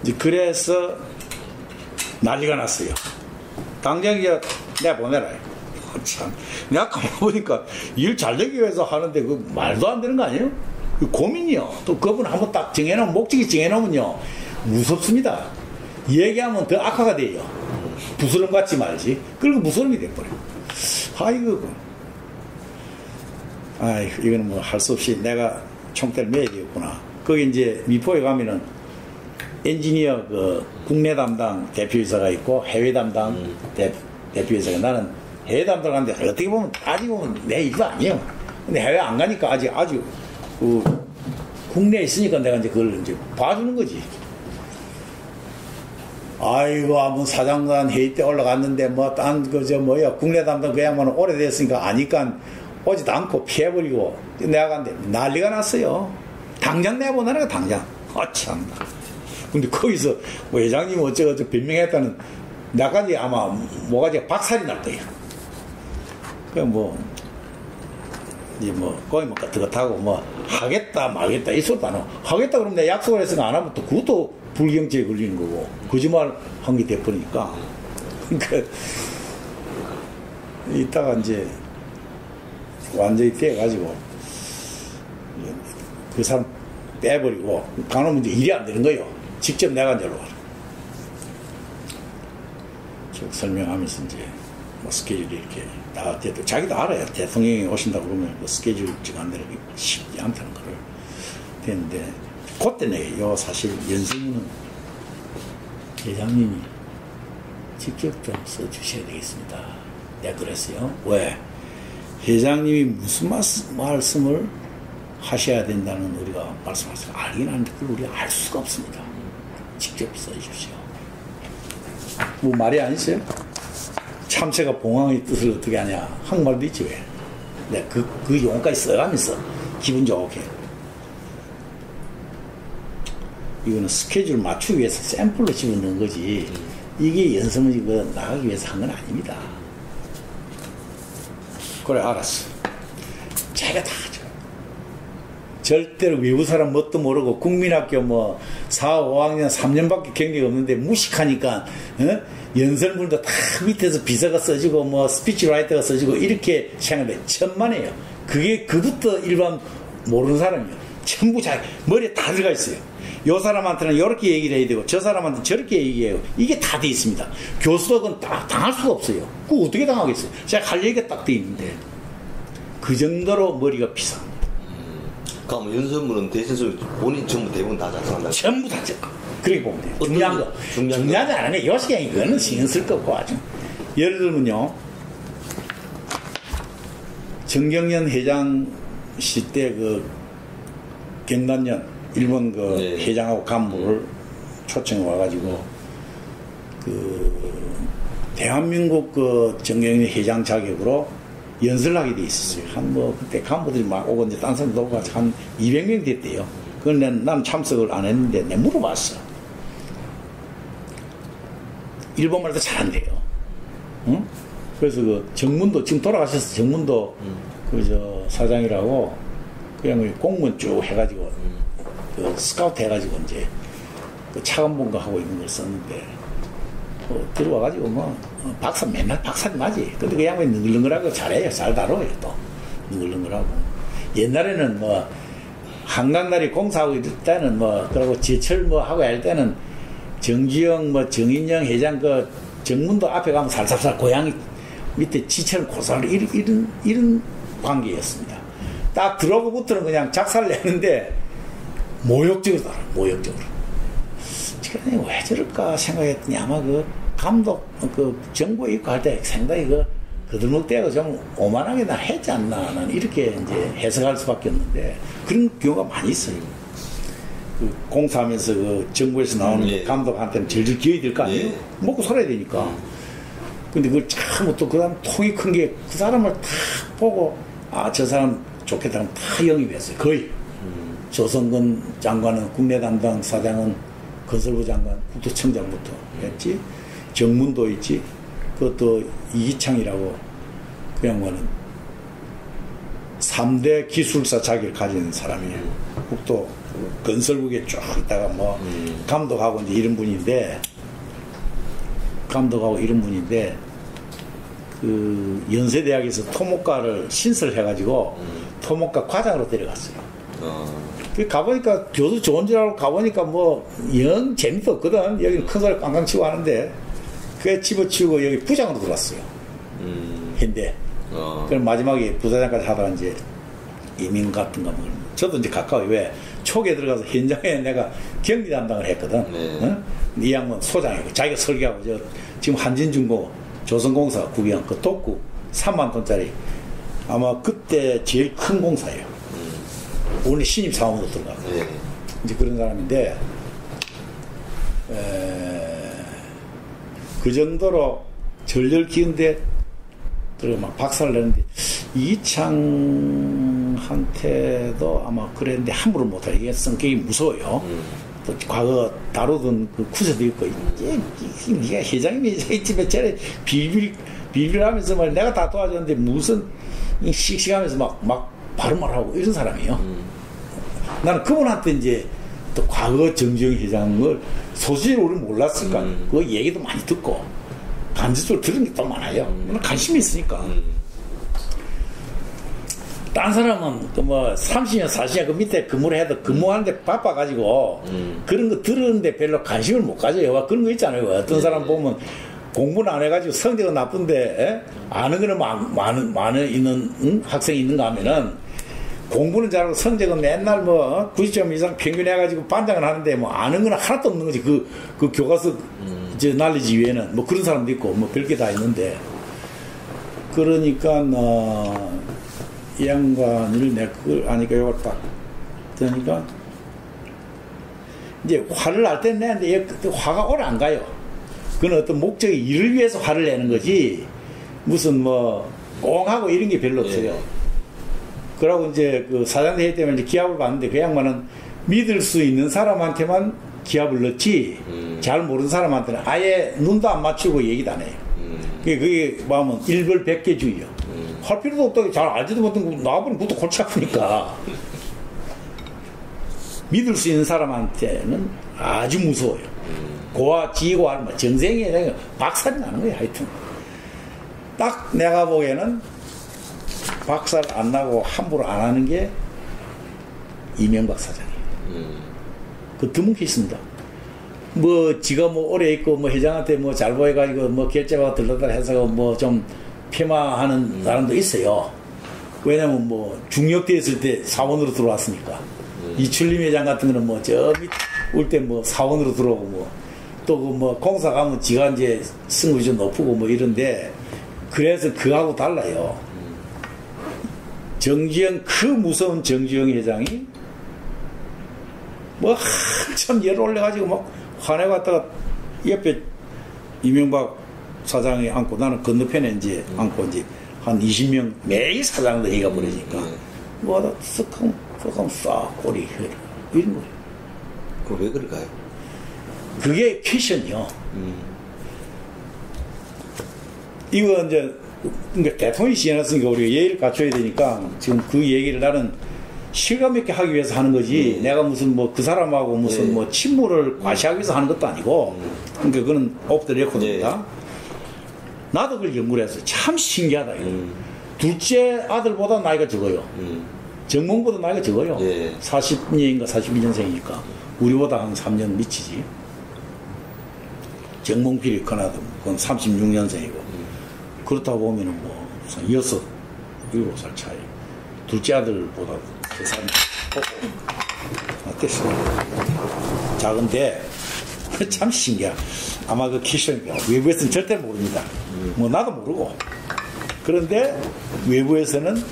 이제 그래서 난리가 났어요. 당장 이제 내가 보내라. 참, 내가 가만 보니까 일 잘 되기 위해서 하는데 그 말도 안 되는 거 아니에요? 그 고민이요. 또 그분 한번 딱 정해놓으면, 목적이 정해놓으면요, 무섭습니다. 얘기하면 더 악화가 돼요. 부스럼 같지 말지. 그리고 무서움이 돼버려요. 이거는 할 수 없이 내가 총대를 매야 되겠구나. 거기 이제 미포에 가면은 엔지니어 국내 담당 대표이사가 있고 해외 담당 대표이사가, 나는 해외 담당 하는데 어떻게 보면 따지고 보면 내 일도 아니에요. 근데 해외 안 가니까 아주 국내에 있으니까 내가 이제 그걸 이제 봐주는 거지. 한번 사장단 회의 때 올라갔는데 국내 담당 그 양반은 오래됐으니까 아니까 오지도 않고 피해버리고 내가 갔는데 난리가 났어요. 당장 내보내라, 당장. 참나. 근데 거기서 회장님 어쩌고저쩌고 변명했다는 나까지 아마 뭐가지 박살이 날 거예요. 거기 그렇다고 하겠다 말겠다 이 소리도 안 하고, 하겠다 그러면 내가 약속을 했으니까 안 하면 또 그것도 불경죄에 걸리는 거고 거짓말 한 게 돼버리니까. 그러니까 이따가 이제 완전히 돼가지고 그 사람 빼버리고 가놓으면 이제 일이 안 되는 거예요. 직접 내가 이제 쭉 설명하면서 이제 스케줄이 이렇게 다 돼도 자기도 알아요. 대통령이 오신다고 그러면 스케줄 안 되는 게 쉽지 않다는 거를 됐는데, 그때 사실 연승은 회장님이 직접 좀 써주셔야 되겠습니다. 내가 그랬어요. 왜? 회장님이 무슨 말씀을 하셔야 된다는 우리가 말씀하세요. 알긴 하는데 그걸 우리가 알 수가 없습니다. 직접 써주십시오. 말이 아니세요? 참새가 봉황의 뜻을 어떻게 하냐. 한국말도 있지 왜? 내가 그 용어까지 써가면서 기분 좋게. 이거는 스케줄 맞추기 위해서 샘플로 집어넣은 거지. 이게 연습을 나가기 위해서 한 건 아닙니다. 그래, 알았어. 자기가 다 하죠. 절대로 외부 사람 뭣도 모르고 국민학교 4, 5학년 3년밖에 경력이 없는데 무식하니까 연설문도 다 밑에서 비서가 써지고 스피치라이터가 써지고 이렇게 생각해. 천만에요. 그게 그부터 일반 모르는 사람이요. 전부 자기 머리에 다 들어가 있어요. 요 사람한테는 이렇게 얘기를 해야 되고 저 사람한테는 저렇게 얘기해요. 이게 다 돼 있습니다. 교수도 그건 당할 수가 없어요. 그거 어떻게 당하겠어요? 제가 할 얘기가 딱 돼 있는데 그 정도로 머리가 비상합니다. 그럼 연설문은 대신서 본인 전부 대부분 다 작성한다. 전부 다 적고 그렇게 보면 돼요. 중요한 거. 중요한 거 안 해. 요시경이 그거는 신경 쓸 거 없고 아주. 예를 들면요. 정경련 회장 시대 그 경단련 일본 그 네. 회장하고 간부를 초청해 와가지고 그 대한민국 그 정경련 회장 자격으로 연설을 하게 돼 있었어요. 한 뭐 그때 간부들이 막 오고 이제 딴 사람도 오고 한 200명 됐대요. 그건 난 참석을 안 했는데 내가 물어봤어. 일본말도 잘한대요. 응? 그래서 그 정문도 지금 돌아가셨어. 정문도 그 저 사장이라고 그냥 공무원 쭉 해가지고 그 스카우트 해가지고 이제 그 차관본가 하고 있는 걸 썼는데 들어와가지고 뭐 박사 맨날 박사님 맞지. 근데 그 양반이 능글능글하고 잘해요. 잘 다뤄요 또 능글능글하고. 옛날에는 뭐 한강다리 공사하고 이럴 때는 뭐 그러고 지철 뭐 하고 할 때는 정주영 뭐 정인영 회장 그 정문도 앞에 가면 살살살 고양이 밑에 지철 고사를 이런 관계였습니다. 딱 들어오고부터는 그냥 작사를 내는데 모욕적으로 달아. 모욕적으로. 지금 왜 저럴까 생각했더니 아마 그 감독 그 정보에 있고 할 때 상당히 그 거들먹대고 좀 오만하게 나 했지 않나 나는 이렇게 이제 해석할 수밖에 없는데 그런 경우가 많이 있어요. 그 공사하면서 그 정부에서 나오는 예. 감독한테는 질질 기어야 될 거 아니에요? 예. 먹고 살아야 되니까. 근데 그걸 참 또 그 다음 통이 큰 게 그 사람을 다 보고 아 저 사람 좋겠다면 다 영입했어요. 거의. 조성근 장관은 국내 담당 사장은 건설부 장관 국토청장부터 했지. 정문도 있지. 그것도 이기창이라고 그 양반은 3대 기술사 자기를 가진 사람이에요. 국도 건설국에 쭉 있다가 뭐 감독하고 이제 이런 분인데 그 연세대학에서 토목과를 신설해가지고 토목과 과장으로 데려갔어요. 그 가보니까 교수 좋은 줄 알고 가보니까 뭐 영 재미도 없거든. 여기는 큰 소리 꽝꽝 치고 하는데 그게 집어치우고 여기 부장으로 들어갔어요. 현대. 그럼 마지막에 부사장까지 하다가 이제 이민 같은가 뭐. 저도 이제 가까워요. 왜? 초기에 들어가서 현장에 내가 경비 담당을 했거든. 네. 응? 이 양반 소장이고 자기가 설계하고 저 지금 한진중공 조선공사 구경 그 독구 3만 톤짜리 아마 그때 제일 큰 공사예요. 오늘 신입 사원으로 들어가고 네. 이제 그런 사람인데 그 정도로 절절 기운데 들어가 막 박살을 내는데 이창한테도 아마 그랬는데 함부로 못해. 이게 성격이 무서워요. 또 과거 다루던 그 구세도 있고 이게 회장님이 이 집에 저래 비빌하면서 말 내가 다 도와줬는데 무슨 씩씩하면서 막 발음을 하고 이런 사람이에요. 나는 그분한테 이제 또 과거 정주영 회장을 소식을 우리 몰랐을까. 그 얘기도 많이 듣고 간접적으로 들은 게 더 많아요. 관심이 있으니까. 딴 사람은 그 뭐 30년 40년 그 밑에 근무를 해도 근무하는데 바빠가지고 그런 거 들었는데 별로 관심을 못 가져요. 그런 거 있잖아요. 어떤 사람 보면 공부는 안 해가지고 성적은 나쁜데 아는 거는 많은 있는 학생이 있는가 하면은 공부는 잘하고 성적은 맨날 뭐 90점 이상 평균 해가지고 반장을 하는데 뭐 아는 거는 하나도 없는 거지. 그 교과서 저 날리지 위에는 뭐 그런 사람도 있고 뭐 별게 다 있는데 그러니까 이 양반을 내가 그걸 아니까 이걸 딱 그러니까 이제 화를 날 때는 내는데 화가 오래 안 가요. 그건 어떤 목적이 일을 위해서 화를 내는 거지 무슨 뭐 꽁하고 이런 게 별로 없어요. 그러고 이제 그 사장대회 때문에 이제 기합을 받는데 그 양반은 믿을 수 있는 사람한테만 기합을 넣지 잘 모르는 사람한테는 아예 눈도 안 맞추고 얘기도 안 해요. 그게 마음은 일벌백계주의요. 할 필요도 없다고 잘 알지도 못하고 나와보면 그것도 골치 아프니까 믿을 수 있는 사람한테는 아주 무서워요. 고와 지고 알마 정생에 박살이 나는 거예요. 하여튼 딱 내가 보기에는 박살 안 나고 함부로 안 하는 게 이명박 사장이에요. 그 드문게 있습니다. 뭐 지가 뭐 오래 있고 뭐 회장한테 뭐 잘 보여가지고 뭐 결제가 들렀다 해서 뭐 좀 폄하하는 사람도 있어요. 왜냐면 뭐 중력대 있을 때 사원으로 들어왔으니까. 이출림 회장 같은 거는 뭐 저 밑 올 때 뭐 사원으로 들어오고 뭐 또 그 뭐 공사 가면 지가 이제 승급이 좀 높고 뭐 이런데 그래서 그하고 달라요. 정지영 그 무서운 정지영 회장이 뭐 한참 예를 올려가지고 막 화내갔다가 옆에 이명박 사장이 앉고 나는 건너편에 이제 앉고 이제 한 20명 매일 사장도 얘기가 벌어지니까 뭐하다 쓱하면 싹 꼬리 혈 이런 거예요. 그거 왜 그럴까요? 그게 패션이요. 이거 이제 그러니까 대통령이 지어놨으니까 우리가 예의를 갖춰야 되니까 지금 그 얘기를 나는 실감 있게 하기 위해서 하는 거지 내가 무슨 뭐 그 사람하고 무슨 뭐 친모를 과시하기 위해서 하는 것도 아니고 그러니까 그거는 오프 더 레코드입니다. 나도 그걸 연구를 했어요. 참 신기하다 이거. 둘째 아들보다 나이가 적어요. 정몽보다 나이가 적어요. 40년인가 42년생이니까 우리보다 한 3년 미치지. 정몽필이 그나도 그건 36년생이고 그렇다 보면은 뭐 6, 7살 차이. 둘째 아들보다 계산이 어땠어? 작은데 참 신기해. 아마 그 키션이가 외부에서는 절대 모릅니다. 뭐 나도 모르고. 그런데 외부에서는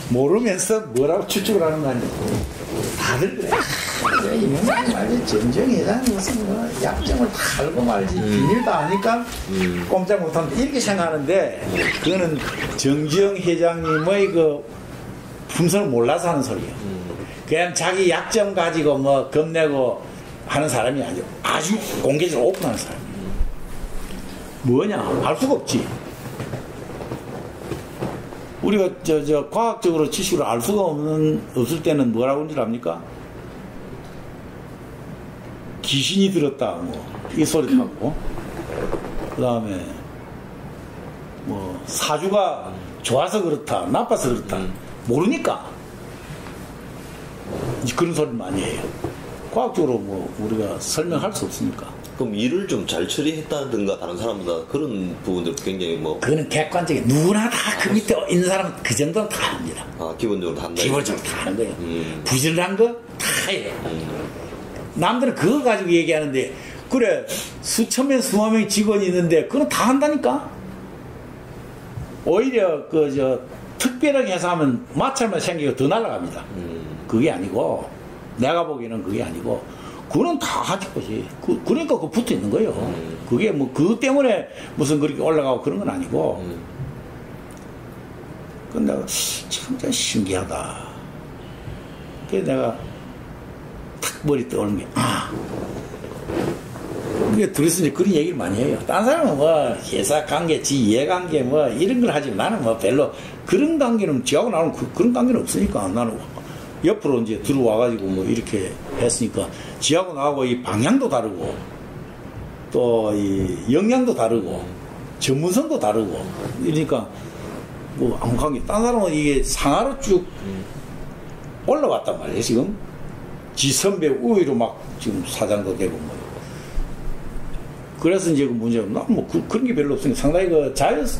모르면서 뭐라고 추측을 하는 거 아니에요. 다들 그래. 이명박이 말이지 정정 회장이 무슨 뭐 약점을 다 알고 말이지 비밀도 아니까 꼼짝 못한다 이렇게 생각하는데 그거는 정지영 회장님의 그 품성을 몰라서 하는 소리예요. 그냥 자기 약점 가지고 뭐 겁내고 하는 사람이 아니고 아주 공개적으로 오픈하는 사람이에요. 뭐냐 알 수가 없지. 우리가 저 과학적으로 지식으로 알 수가 없을 때는 뭐라고 하는 줄 압니까? 귀신이 들었다 뭐 이 소리 하고 그 다음에 뭐 사주가 좋아서 그렇다 나빠서 그렇다 모르니까 그런 소리 많이 해요. 과학적으로 뭐 우리가 설명할 수 없으니까. 그럼 일을 좀 잘 처리했다든가 다른 사람보다 그런 부분들 굉장히 뭐 그거는 객관적인 누구나 다 그 밑에 있는 사람은 그 정도는 다 합니다. 아 기본적으로 다 한다. 기본적으로 다 하는 거예요. 부실한 거 다 해요. 남들은 그거 가지고 얘기하는데 그래 수천 명 수만 명의 직원이 있는데 그건 다 한다니까. 오히려 그 저 특별하게 해서 하면 마찰만 생기고 더 날아갑니다. 그게 아니고 내가 보기에는 그게 아니고 그거는 다 하지 거지. 그러니까 그 붙어 있는 거예요. 그게 뭐 그 때문에 무슨 그렇게 올라가고 그런 건 아니고. 근데 내가 참 신기하다. 그래서 내가 탁 머리 떠오르는 게 그게 둘이서 이제 그런 얘기를 많이 해요. 딴 사람은 뭐 회사 관계, 지 이해관계 뭐 이런 걸 하지만 나는 뭐 별로 그런 관계는 지하고 나는 그런 관계는 없으니까 나는 옆으로 이제 들어와가지고 뭐 이렇게 했으니까 지하고 나하고 이 방향도 다르고 또 이 역량도 다르고 전문성도 다르고 이러니까 뭐 아무 관계. 딴 사람은 이게 상하로 쭉 올라왔단 말이에요 지금. 지 선배 우위로 막 지금 사장도 되고 뭐. 그래서 이제 그 문제는 난 뭐 그런 게 별로 없으니까 상당히 그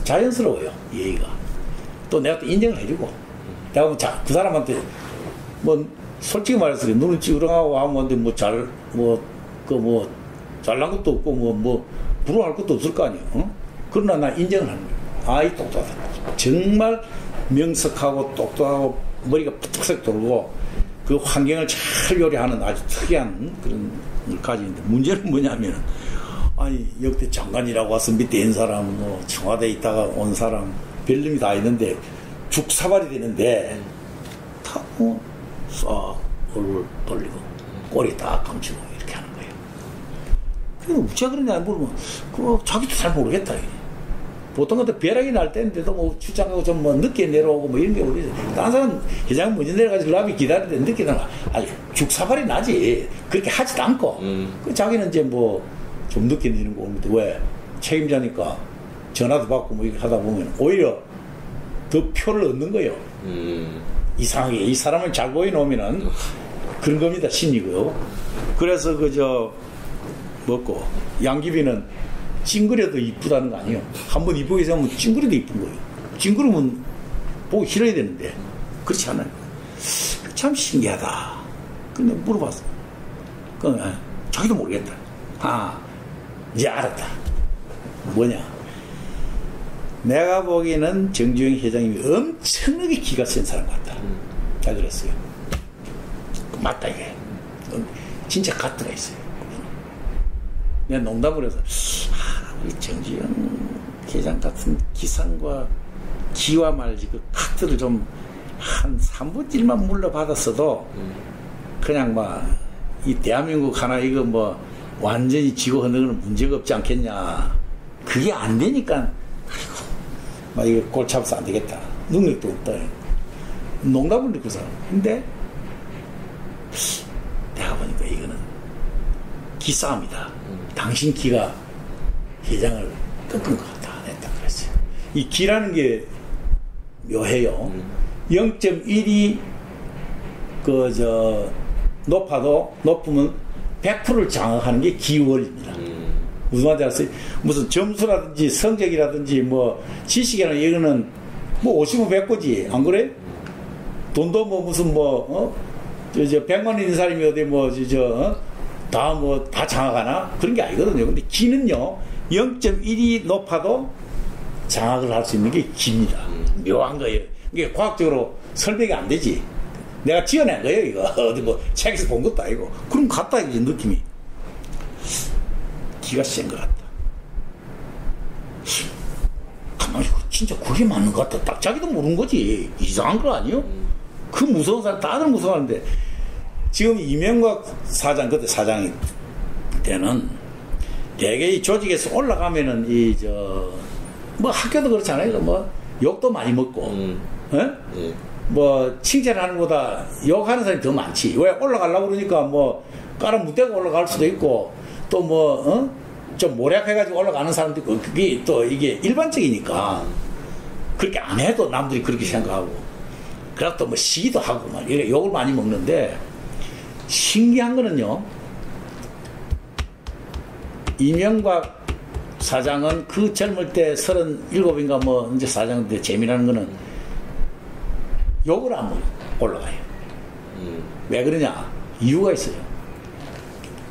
자연스러워요 얘기가. 또 내가 또 인정을 해주고 내가 뭐 그 사람한테 뭐 솔직히 말해서 눈을 찌그러가고 하면 뭐 잘난 것도 없고 뭐 부러워할 것도 없을 거 아니에요. 어? 그러나 나 인정을 하는 거예요. 아이 똑똑하다. 정말 명석하고 똑똑하고 머리가 푸석색 돌고 그 환경을 잘 요리하는 아주 특이한 그런 걸 가지고 있는데 문제는 뭐냐면 아니 역대 장관이라고 와서 밑에 있는 사람 뭐 청와대에 있다가 온 사람 별놈이 다 있는데 죽사발이 되는데 다 싹 얼굴 돌리고 꼬리 딱 감추고 이렇게 하는 거예요. 그래서 우찌가 그러냐 물으면 그거 자기도 잘 모르겠다. 보통 그때 벼락이 날 때인데도 뭐 출장하고 좀 뭐 늦게 내려오고 뭐 이런 게 우리 다른 사람 회장 먼저 내려가지고 라비 기다리는데 늦게 내려가 아니 죽사발이 나지 그렇게 하지도 않고 그 자기는 이제 뭐 좀 늦게 내는 거 오는데 왜 책임자니까 전화도 받고 뭐 이렇게 하다 보면 오히려 더 표를 얻는 거예요. 이상하게 이 사람을 잘 보여놓으면은 그런 겁니다. 심리고요. 그래서 그저 먹고 양귀비는 찡그려도 이쁘다는 거 아니에요. 한번 이쁘게 생각하면 찡그려도 이쁜 거예요. 찡그르면 보기 싫어야 되는데 그렇지 않아요. 참 신기하다. 근데 물어봤어. 자기도 모르겠다. 이제 알았다. 뭐냐? 내가 보기에는 정주영 회장님이 엄청나게 기가 센 사람 같다. 다 그랬어요. 맞다 이게. 진짜 같더라 있어요. 내가 농담을 해서 우리 정주영 회장 같은 기상과 기와 말지 그 카트를 좀 한 3분의 1만 물러받았어도 그냥 이 대한민국 하나 이거 완전히 지고 하는 건 문제가 없지 않겠냐. 그게 안 되니까 이거 골 잡아서 안 되겠다. 능력도 없다. 농담을 듣고서. 근데 내가 보니까 이거는 기싸움이다. 당신 기가 회장을 꺾은 것 같다. 딱 그랬어요. 이 기라는 게 묘해요. 0.1이 높으면 100%를 장악하는 게 기원입니다. 무슨 말인지 알았어요? 무슨 점수라든지 성적이라든지 지식이나 이거는 50은 100거지. 안 그래? 돈도 무슨 100만 원 있는 사람이 어디 다 장악하나? 그런 게 아니거든요. 근데 기는요, 0.1이 높아도 장악을 할 수 있는 게 기입니다. 묘한 거예요. 이게 과학적으로 설명이 안 되지. 내가 지어낸 거예요, 이거. 어디 책에서 본 것도 아니고. 그럼 같다, 이제 느낌이. 기가 센 것 같다. 가만히, 진짜 그게 맞는 것 같다. 딱 자기도 모르는 거지. 이상한 거 아니에요? 그 무서운 사람, 다들 무서워하는데. 지금 이명박 사장, 그때 사장이 때는 대개 이 조직에서 올라가면은 학교도 그렇잖아요. 욕도 많이 먹고. 예? 칭찬하는 것보다 욕하는 사람이 더 많지. 왜 올라가려고 그러니까 까라 무대고 올라갈 수도 있고, 또 좀 모략해가지고 올라가는 사람도 있고, 그게 또 이게 일반적이니까. 그렇게 안 해도 남들이 그렇게 생각하고. 그래서 또 시기도 하고, 이렇게 욕을 많이 먹는데, 신기한 거는요, 이명박 사장은 그 젊을 때 37인가 이제 사장인데 재미나는 거는 욕을 안 먹어 올라가요. 왜 그러냐? 이유가 있어요.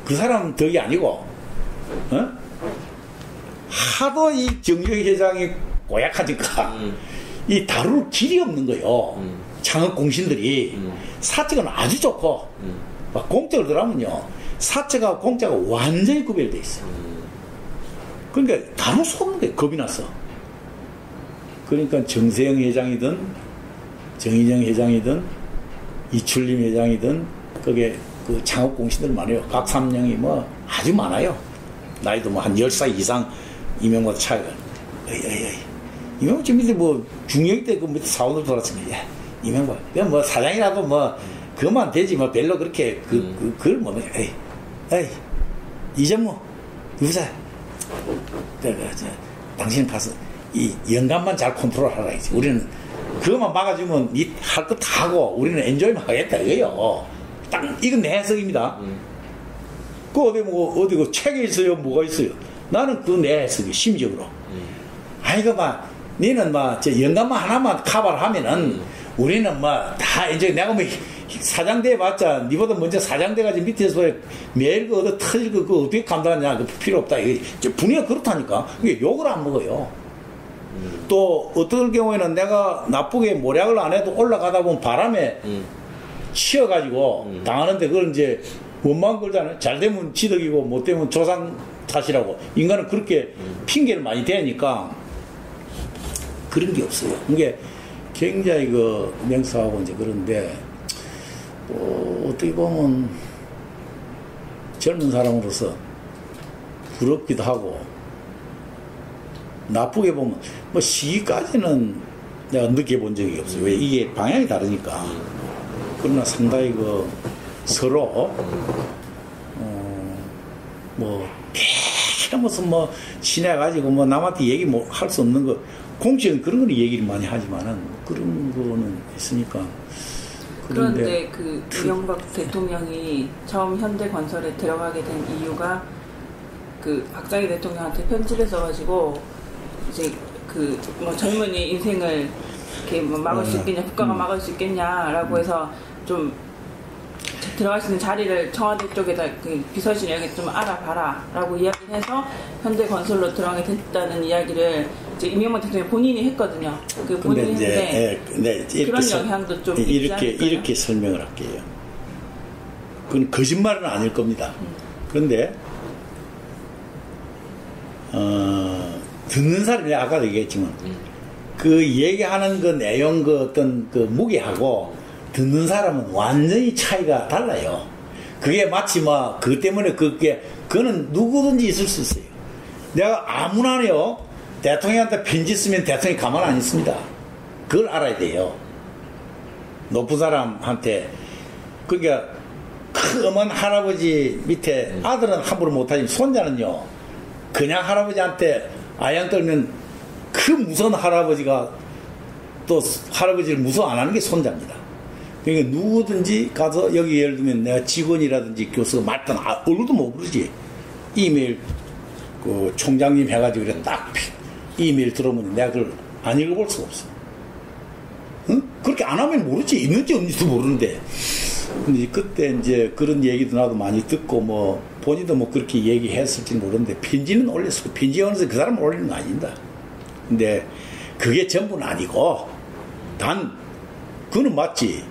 그 사람 덕이 아니고, 하도 이 정주영 회장이 고약하니까 이 다룰 길이 없는 거예요. 창업 공신들이. 사적은 아주 좋고, 공적을 들어가면요, 사적하고 공짜가 완전히 구별되어 있어요. 그러니까 다룰 수 없는 거예요. 겁이 나서. 그러니까 정세영 회장이든 정의정 회장이든 이출림 회장이든 그게 그 창업 공신들 많아요. 각 3명이 아주 많아요. 나이도 한 10살 이상 이명박 차이가. 이명박 지금 중요할 때 그 밑에 사원을 돌았으면, 이명박 사장이라도 그만 되지 별로 그렇게 그걸 이전무 누구사 당신 가서 이 영감만 잘 컨트롤하라 이제. 우리는 그것만 막아주면 할 거 다 하고 우리는 엔조이만 하겠다 이거요. 딱 이건 내 해석입니다. 그 어디 책에 있어요, 뭐가 있어요? 나는 그 내 해석이 심적으로. 아이고 니는 저 영감만 하나만 커버를 하면은 우리는 다 이제 내가 사장돼 봤자 니보다 먼저 사장돼가지고 밑에서 매일 얻어 터질 거 그거 어떻게 감당하냐. 그 필요 없다. 이게 분위기가 그렇다니까. 이게 욕을 안 먹어요. 또 어떤 경우에는 내가 나쁘게 모략을 안 해도 올라가다 보면 바람에 치여가지고 당하는데 그걸 이제 원망 걸잖아요. 잘 되면 지덕이고 못 되면 조상 탓이라고. 인간은 그렇게 핑계를 많이 대니까 그런 게 없어요. 이게 굉장히 맹수하고 이제 그런데 어떻게 보면 젊은 사람으로서 부럽기도 하고, 나쁘게 보면 시기까지는 내가 느껴본 적이 없어요. 왜 이게 방향이 다르니까. 그러나 상당히 서로 되게 무슨 지내가지고 남한테 얘기 할 수 없는 거, 공식은 그런 거는 얘기를 많이 하지만은 그런 거는 있으니까 그런데 그 이명박 대통령이 처음 현대건설에 들어가게 된 이유가 그 박정희 대통령한테 편지를 써가지고 이제 그 뭐 젊은이 인생을 이렇게 뭐 막을 수 있겠냐, 국가가 막을 수 있겠냐라고 해서 좀 들어갈 수 있는 자리를 청와대 쪽에다 그 비서실에 좀 알아봐라라고 이야기를 해서 현대건설로 들어가게 됐다는 이야기를 이제 이명박 대통령 본인이 했거든요. 그 본인이 했는데 그런 영향도 좀 이렇게 설명을 할게요. 그건 거짓말은 아닐 겁니다. 그런데 듣는 사람이 아까도 얘기했지만 그 얘기하는 그 내용 그 어떤 그 무게하고 듣는 사람은 완전히 차이가 달라요. 그게 마치 막 그것 때문에 그거는 누구든지 있을 수 있어요. 내가 아무나요 대통령한테 편지 쓰면 대통령이 가만 안 있습니다. 그걸 알아야 돼요. 높은 사람한테. 그러니까 크먼 할아버지 밑에 아들은 함부로 못하지 손자는요 그냥 할아버지한테 아양 떨면 그 무서운 할아버지가 또 할아버지를 무서워 안 하는 게 손자입니다. 그러니까 누구든지 가서 여기 예를 들면 내가 직원이라든지 교수가 말든 얼굴도 못 부르지. 이메일 그 총장님 해가지고 그래 딱 이메일 들어오면 내가 그걸 안 읽어볼 수가 없어. 응? 그렇게 안 하면 모르지. 있는지 없는지도 모르는데. 근데 그때 이제 그런 얘기도 나도 많이 듣고 뭐 본인도 뭐 그렇게 얘기했을지 모르는데 편지는 올렸을 거야. 편지에 오면서 그 사람을 올리는 거 아닙니다. 근데 그게 전부는 아니고 단 그거는 맞지.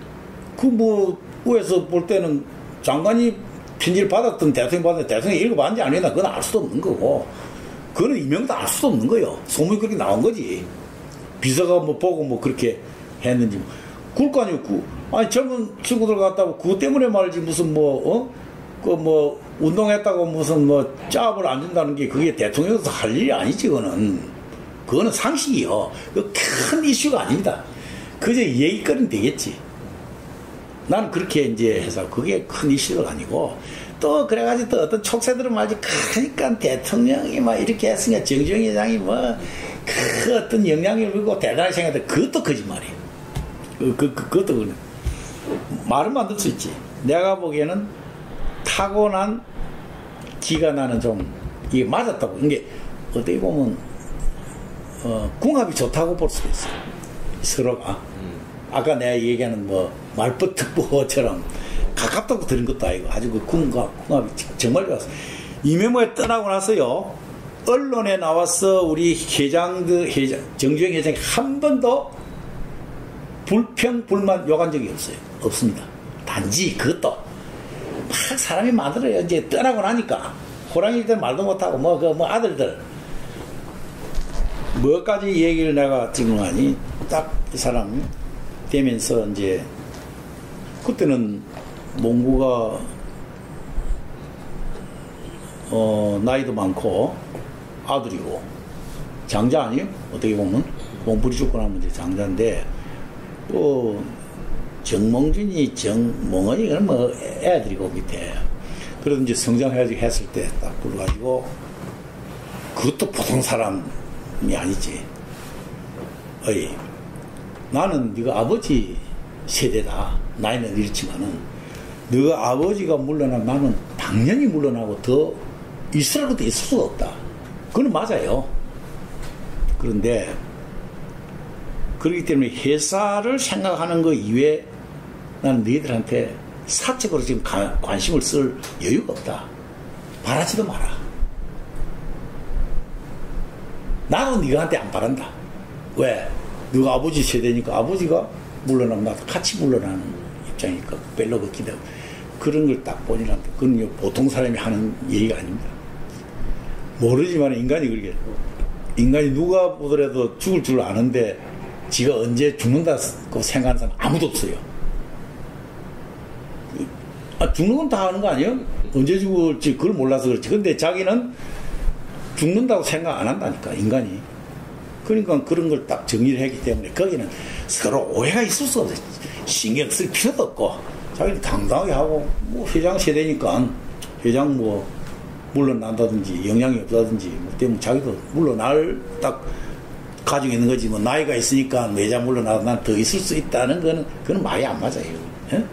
그 뭐 위에서 볼 때는 장관이 편지를 받았던 대통령이 받았던 대통령이 읽어봤는지 안 했나 그건 알 수도 없는 거고 그거는 이명도 알 수도 없는 거예요. 소문이 그렇게 나온 거지. 비서가 뭐 보고 뭐 그렇게 했는지 뭐. 그럴 거 아니고 아니 젊은 친구들 같다고 그것 때문에 말이지 무슨 뭐 그 뭐 운동했다고 무슨 뭐 짭을 안 준다는 게 그게 대통령에서 할 일이 아니지. 그거는 상식이요. 그 큰 이슈가 아닙니다. 그저 얘기거리는 되겠지. 나는 그렇게 이제 해서 그게 큰 이슈가 아니고 또 그래가지고 또 어떤 촉새들은 말이지 그러니까 대통령이 막 이렇게 했으니까 정정희 회장이 뭐 그 어떤 영향력을 보고 대단히 생각했다. 그것도 거짓말이에요. 그것도 말은 만들 수 있지. 내가 보기에는 타고난 기가 나는 좀 이게 맞았다고. 이게 어떻게 보면 궁합이 좋다고 볼 수도 있어요. 서로가. 아까 내가 얘기하는 뭐 말벗특보처럼 가깝다고 들은 것도 아니고 아주 그 궁합이 정말 좋았어요. 이명박이 떠나고 나서요 언론에 나와서 우리 정주행 회장이 한 번도 불평 불만 욕한 적이 없어요. 없습니다. 단지 그것도 막 사람이 만들어요. 이제 떠나고 나니까 호랑이들 말도 못하고 뭐 아들들 뭐까지 얘기를 내가 지금 하니 딱 이 사람 되면서 이제 그때는 몽구가 나이도 많고 아들이고 장자 아니에요? 어떻게 보면 몽불이 죽고 나면 이제 장자인데 또 정몽준이 정몽원이 그런 뭐 애들이고 밑에 그래도 이제 성장해가지고 했을 때 딱 불러가지고 그것도 보통 사람이 아니지. 어이 나는 네가 아버지 세대다. 나이는 이렇지만은 네가 아버지가 물러나면 나는 당연히 물러나고 더 있으라고도 있을 수가 없다. 그건 맞아요. 그런데 그렇기 때문에 회사를 생각하는 거 이외에 나는 너희들한테 사적으로 지금 관심을 쓸 여유가 없다. 바라지도 마라. 나도 네가한테 안 바란다. 왜? 네가 아버지 세대니까 아버지가 물러나면 나도 같이 물러나는 입장이니까 벨로그 기대고 그런 걸 딱 본인한테 그건 보통 사람이 하는 얘기가 아닙니다. 모르지만 인간이 누가 보더라도 죽을 줄 아는데 지가 언제 죽는다고 생각하는 사람 아무도 없어요. 죽는 건 다 아는 거 아니에요? 언제 죽을지 그걸 몰라서 그렇지. 근데 자기는 죽는다고 생각 안 한다니까 인간이. 그러니까 그런 걸 딱 정리를 했기 때문에 거기는 서로 오해가 있을 수 없어요. 신경 쓸 필요도 없고 자기는 당당하게 하고 뭐 회장 세대니까 회장 뭐 물러난다든지 영향이 없다든지 뭐 때문에 자기도 물러날 딱 가지고 있는 거지 뭐 나이가 있으니까 회장 물러나도 난 더 있을 수 있다는 거는 그건 말이 안 맞아요. 예?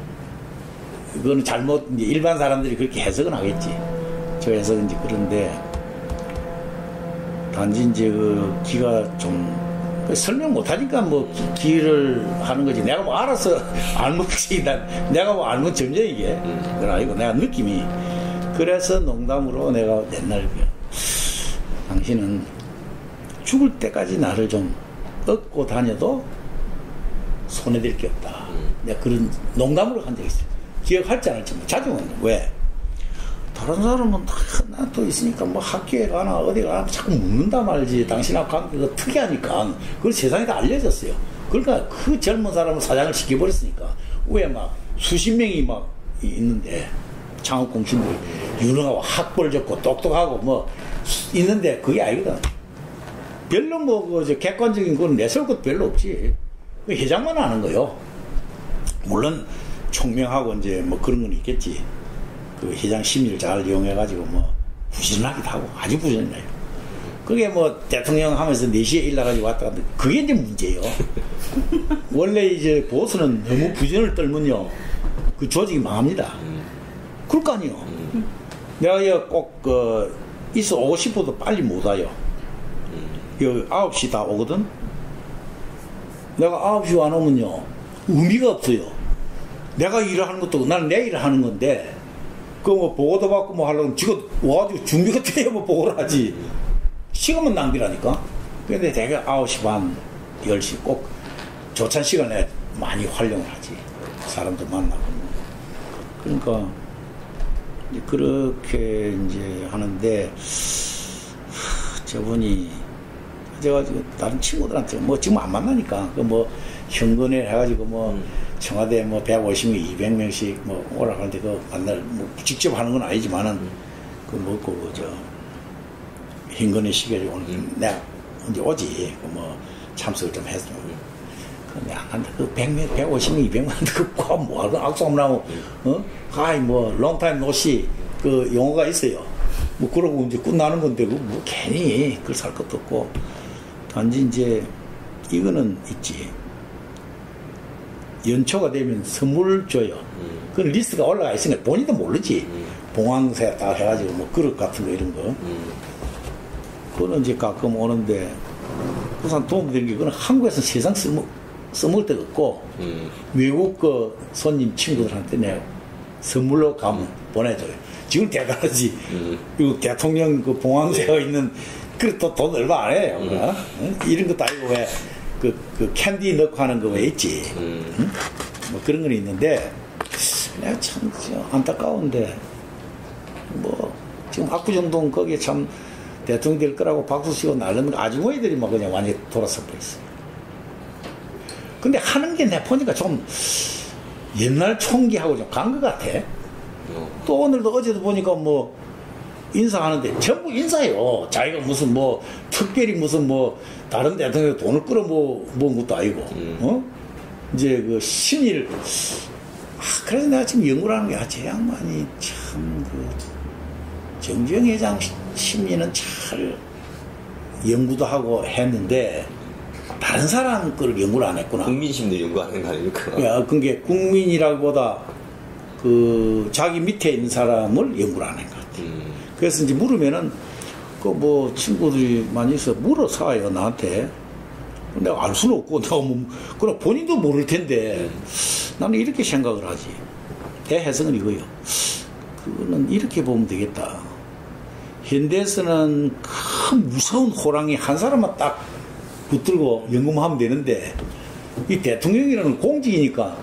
그거는 잘못, 이제 일반 사람들이 그렇게 해석은 하겠지. 저 해석은 이제 그런데, 단지 이제 그 기가 좀, 설명 못하니까 뭐 기를 하는 거지. 내가 뭐 알아서 알먹지. 내가 뭐 알면 점점 이게. 그건 아니고 내가 느낌이. 그래서 농담으로 내가 옛날 당신은 죽을 때까지 나를 좀 얻고 다녀도 손해될 게 없다. 내가 그런 농담으로 한 적이 있어요. 기억할지 안 할지 자주 하는 거야. 왜? 다른 사람은 나또 있으니까 뭐 학교에 가나 어디 가나 자꾸 묻는다 말지. 당신하고 관계가 특이하니까 그걸 세상에 다 알려졌어요. 그러니까 그 젊은 사람을 사장을 시켜버렸으니까 왜 막 수십 명이 막 있는데 창업 공신들 유능하고 학벌 좋고 똑똑하고 뭐 있는데 그게 아니거든. 별로 뭐 그 객관적인 건 내세울 것도 별로 없지. 회장만 하는 거요. 물론 총명하고 이제 뭐 그런 건 있겠지. 그 회장 심리를 잘 이용해가지고 뭐 부지런하기도 하고 아주 부지런해요. 그게 뭐 대통령 하면서 4시에 일나가지고 왔다 갔다 그게 이제 문제예요. 원래 이제 보수는 너무 부지런을 떨면요 그 조직이 망합니다. 그럴 거 아니에요. 내가 꼭 있어 오고 싶어도 빨리 못 와요. 여기 9시 다 오거든. 내가 9시 안 오면요 의미가 없어요. 내가 일을 하는 것도 나는 내 일을 하는 건데 그 뭐 보고도 받고 뭐 하려면 지금 와가지고 준비가 돼야 뭐 보고를 하지. 시간만 낭비라니까. 근데 대개 9시 반 10시 꼭 조찬 시간에 많이 활용을 하지. 사람들 만나고. 그러니까 이제 그렇게 이제 하는데 저분이 제가 다른 친구들한테 뭐 지금 안 만나니까 그 뭐 현근회 해가지고 뭐 청와대 뭐 150명, 200명씩 뭐 오라가는데 그 만날 뭐 직접 하는 건 아니지만은 그 뭐고 저 현근회 시계를 오늘 내가 언제 오지 그 뭐 참석을 좀 해서 근데 안 간다. 그 100명, 150명, 200명 그거 뭐하고 악수하고 하이 뭐 롱타임 노시 그 용어가 있어요. 뭐 그러고 이제 끝나는 건데 그 뭐 괜히 그걸 살 것도 없고 단지 이제 이거는 있지. 연초가 되면 선물 줘요. 그 리스트가 올라가 있으니까 본인도 모르지. 봉황새 딱 해가지고 뭐 그릇 같은 거 이런 거. 그거는 이제 가끔 오는데 우선 도움되는 게 그건 한국에서 세상 써먹을 데가 없고 외국 그 손님 친구들한테 내가 선물로 가면 보내줘요. 지금 대단하지. 그리고 대통령 그 봉황새가 있는 그래 또 돈 얼마 안 해요. 이런 것도 아니고 왜 그 캔디 넣고 하는 거 왜 있지. 뭐 그런 건 있는데 내가 참 안타까운데 뭐 지금 압구정동 거기에 참 대통령 될 거라고 박수 치고 날르는 아주머니들이 막 그냥 완전히 돌아서 버렸어요. 근데 하는 게 내 보니까 좀 옛날 총기하고 좀 간 것 같아. 또 오늘도 어제도 보니까 뭐 인사하는데 전부 인사해요. 자기가 무슨 뭐 특별히 무슨 뭐 다른 대통령 돈을 끌어 모은 것도 아니고 이제 그 심리를 그래서 내가 지금 연구를 하는 게 제 양반이 참 그 정주영 회장 심리는 잘 연구도 하고 했는데 다른 사람 거를 연구를 안 했구나. 국민심리 연구하는 거 아닙니까? 야, 그게 국민이라기보다 그 자기 밑에 있는 사람을 연구를 안 한 것 같아. 그래서 이제 물으면은 그 뭐 친구들이 많이 있어 물어사요 나한테. 내가 알 수는 없고 내가 뭐 그럼 본인도 모를 텐데 나는 이렇게 생각을 하지. 대해석은 이거요. 그거는 이렇게 보면 되겠다. 현대에서는 큰 무서운 호랑이 한 사람만 딱 붙들고 연금하면 되는데 이 대통령이라는 공직이니까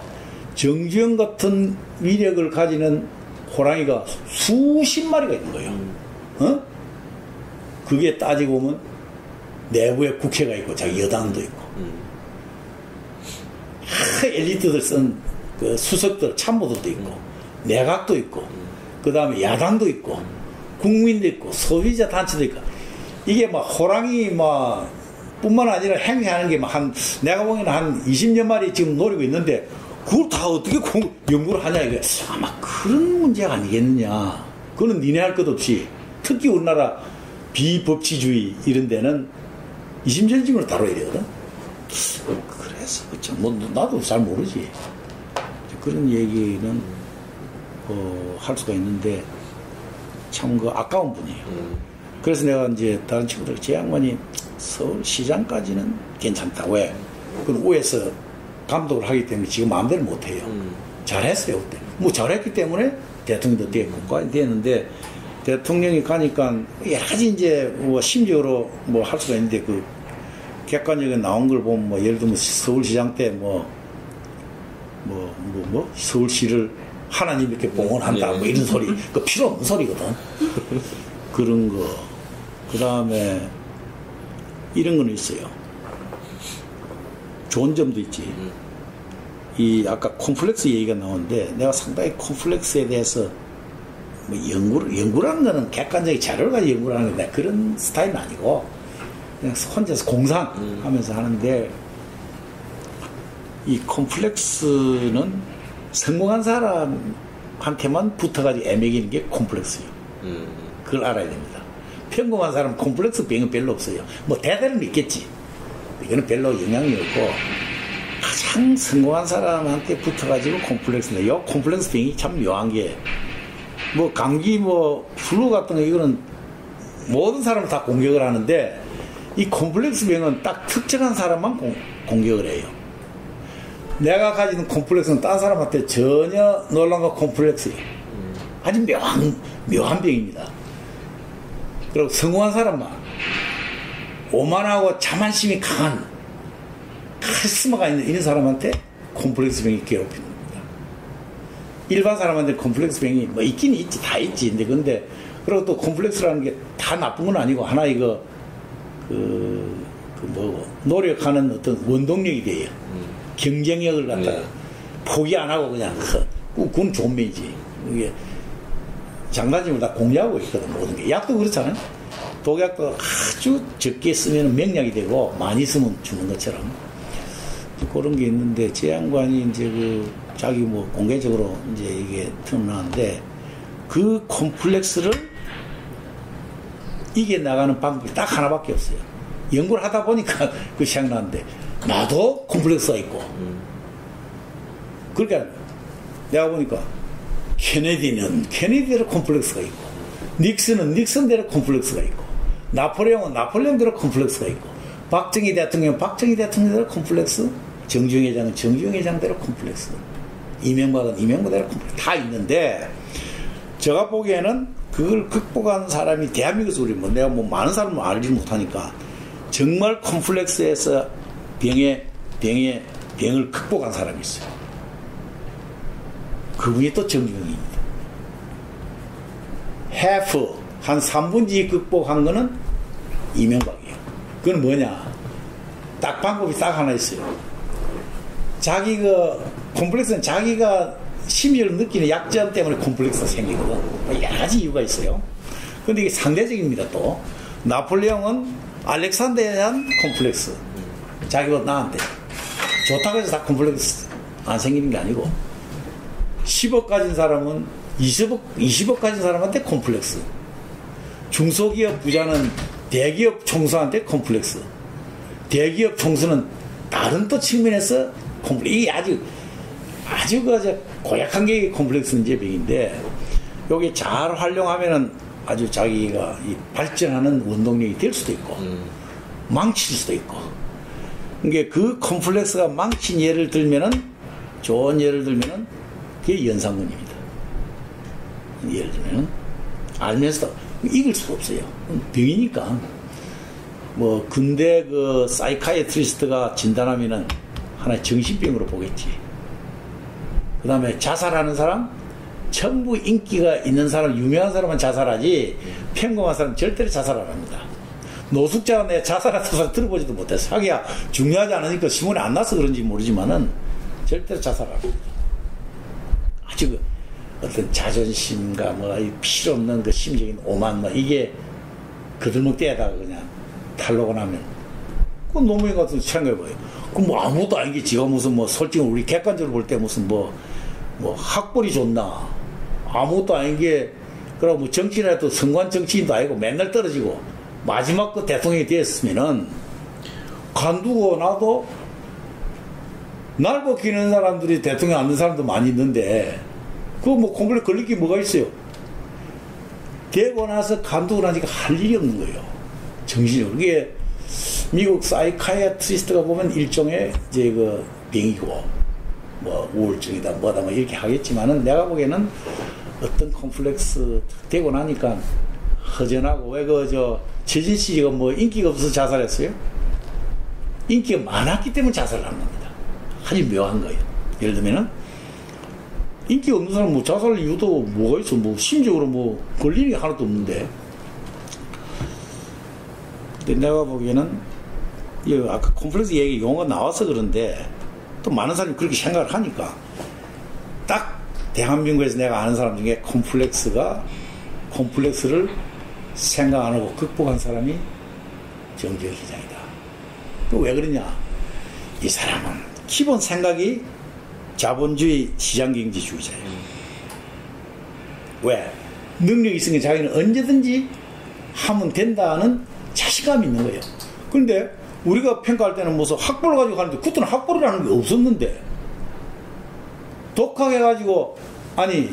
정주영 같은 위력을 가지는 호랑이가 수십 마리가 있는 거예요. 그게 따지고 보면 내부에 국회가 있고 자기 여당도 있고 엘리트들 쓴 그 수석들 참모들도 있고 내각도 있고 그 다음에 야당도 있고 국민도 있고 소비자 단체도 있고 이게 막 호랑이 막 뿐만 아니라 행위하는 게 막 한 내가 보기에는 한 20여 마리 지금 노리고 있는데 그걸 다 어떻게 연구를 하냐 이게 아마 그런 문제가 아니겠느냐. 그거는 니네 할 것 없이 특히 우리나라 비법치주의 이런 데는 이심전심으로 다뤄야 되거든. 그래서 뭐 나도 잘 모르지. 그런 얘기는 할 수가 있는데 참 그 아까운 분이에요. 그래서 내가 이제 다른 친구들 제 양반이 서울시장까지는 괜찮다. 왜? 그건 오에서 감독을 하기 때문에 지금 마음대로 못해요. 잘했어요 그때. 뭐 잘했기 때문에 대통령도 됐고 됐는데 대통령이 가니까 여러 가지 이제 뭐 심리적으로 뭐 할 수가 있는데 그 객관적으로 나온 걸 보면 뭐 예를 들면 서울시장 때 서울시를 하나님 이렇게 봉헌한다 뭐 이런 소리 그 필요 없는 소리거든. 그런 거. 그 다음에 이런 거는 있어요. 좋은 점도 있지. 이 아까 콤플렉스 얘기가 나오는데 내가 상당히 콤플렉스에 대해서 뭐 연구라는 거는 객관적인 자료를 가지고 연구를 하는 건데 그런 스타일은 아니고 그냥 혼자서 공상하면서 하는데 이 콤플렉스는 성공한 사람한테만 붙어가지고 애매기는 게 콤플렉스예요. 그걸 알아야 됩니다. 평범한 사람은 콤플렉스 병은 별로 없어요. 뭐 대대로는 있겠지. 이거는 별로 영향이 없고 가장 성공한 사람한테 붙어가지고 콤플렉스인데 이 콤플렉스 병이 참 묘한 게 뭐 감기 뭐 플루 같은 거 이거는 모든 사람을 다 공격을 하는데 이 콤플렉스 병은 딱 특정한 사람만 공격을 해요. 내가 가지는 콤플렉스는 딴 사람한테 전혀 놀란과 콤플렉스예요. 아주 묘한 병입니다. 그리고 성공한 사람만 오만하고 자만심이 강한 카리스마가 있는 사람한테 콤플렉스 병이 괴롭히는 겁니다. 일반 사람한테 콤플렉스 병이 뭐 있긴 있지, 다 있지. 근데 그리고 또 콤플렉스라는 게 다 나쁜 건 아니고 하나 이거 노력하는 어떤 원동력이 돼요. 경쟁력을 갖다가 포기 안 하고 그냥 그건 좋은 면이지. 이게 장단점을 다 공유하고 있거든. 모든 게 약도 그렇잖아요. 독약도 아주 적게 쓰면 명약이 되고 많이 쓰면 죽는 것처럼 그런 게 있는데 제 양반이 이제 자기 뭐 공개적으로 이제 이게 드러나는데 그 콤플렉스를 이겨 나가는 방법이 딱 하나밖에 없어요. 연구를 하다 보니까 그 생각나는데 나도 콤플렉스가 있고 그러니까 내가 보니까 케네디는 케네디대로 콤플렉스가 있고 닉슨은 닉슨대로 콤플렉스가 있고 나폴레옹은 나폴레옹대로 콤플렉스가 있고 박정희 대통령은 박정희 대통령대로 콤플렉스 정주영 회장은 정주영 회장대로 콤플렉스 이명박은 이명박대로 콤플렉스 다 있는데 제가 보기에는 그걸 극복한 사람이 대한민국에서 우리 뭐 내가 뭐 많은 사람을 알지 못하니까 정말 콤플렉스에서 병을 극복한 사람이 있어요. 그분이 또 정주영입니다. 한 3분의 2 극복한 거는 이명박이에요. 그건 뭐냐? 딱 방법이 딱 하나 있어요. 콤플렉스는 자기가 심리를 느끼는 약점 때문에 콤플렉스가 생기거든. 여러 가지 이유가 있어요. 근데 이게 상대적입니다, 또. 나폴레옹은 알렉산더에 대한 콤플렉스. 자기보다 나한테. 좋다고 해서 다 콤플렉스 안 생기는 게 아니고. 10억 가진 사람은 20억 가진 사람한테 콤플렉스. 중소기업 부자는 대기업 총수한테 콤플렉스. 대기업 총수는 다른 또 측면에서 콤플렉스. 이게 아주 고약한 게 콤플렉스 문제병인데, 요게 잘 활용하면은 아주 자기가 발전하는 원동력이 될 수도 있고, 망칠 수도 있고. 그러니까 그 콤플렉스가 망친 예를 들면은, 좋은 예를 들면은, 그게 연산군입니다. 예를 들면은, 알면서도 이길 수가 없어요. 병이니까. 뭐, 근데 사이카이트리스트가 진단하면은 하나의 정신병으로 보겠지. 그 다음에 자살하는 사람, 전부 인기가 있는 사람, 유명한 사람은 자살하지, 평범한 사람은 절대로 자살 안 합니다. 노숙자가 내 자살한 사람 들어보지도 못했어. 하기야 중요하지 않으니까 신문에 안 나서 그런지 모르지만은, 절대로 자살 안 합니다. 아주 어떤 자존심과 필요 없는 그 심적인 오만, 이게 그들목 떼다가 그냥 탈로가 나면, 그 노무현 같은 생각해봐요. 아무것도 아닌 게 지가 무슨 솔직히 우리 객관적으로 볼 때 무슨 학벌이 좋나. 아무것도 아닌 게, 그러고 정치인이라도 성관 정치인도 아니고 맨날 떨어지고, 마지막 대통령이 되었으면은, 간두고 나도 날고 기는 사람들이 대통령 안 된 사람도 많이 있는데 그거 뭐 콤플렉스 걸릴 게 뭐가 있어요? 되고 나서 감독을 하니까 할 일이 없는 거예요. 정신적으로. 그게 미국 사이카이아트리스트가 보면 일종의 이제 그 병이고 뭐 우울증이다 뭐다 뭐 이렇게 하겠지만은 내가 보기에는 어떤 콤플렉스 되고 나니까 허전하고 왜 그 저 최진 씨가 뭐 인기가 없어서 자살했어요? 인기가 많았기 때문에 자살을 한 겁니다. 아주 묘한 거예요. 예를 들면은 인기 없는 사람 뭐 자살 이유도 뭐가 있어? 뭐 심적으로 뭐 걸리는 게 하나도 없는데. 근데 내가 보기에는 이 아까 콤플렉스 얘기 용어가 나와서 그런데 또 많은 사람이 그렇게 생각을 하니까 딱 대한민국에서 내가 아는 사람 중에 콤플렉스를 생각 안 하고 극복한 사람이 정주영 회장이다. 또 왜 그러냐? 이 사람은 기본 생각이 자본주의 시장경제주의자예요. 왜? 능력이 있으니까 자기는 언제든지 하면 된다는 자신감이 있는 거예요. 그런데 우리가 평가할 때는 무슨 학벌을 가지고 가는데 그때는 학벌이라는 게 없었는데 독학해가지고 아니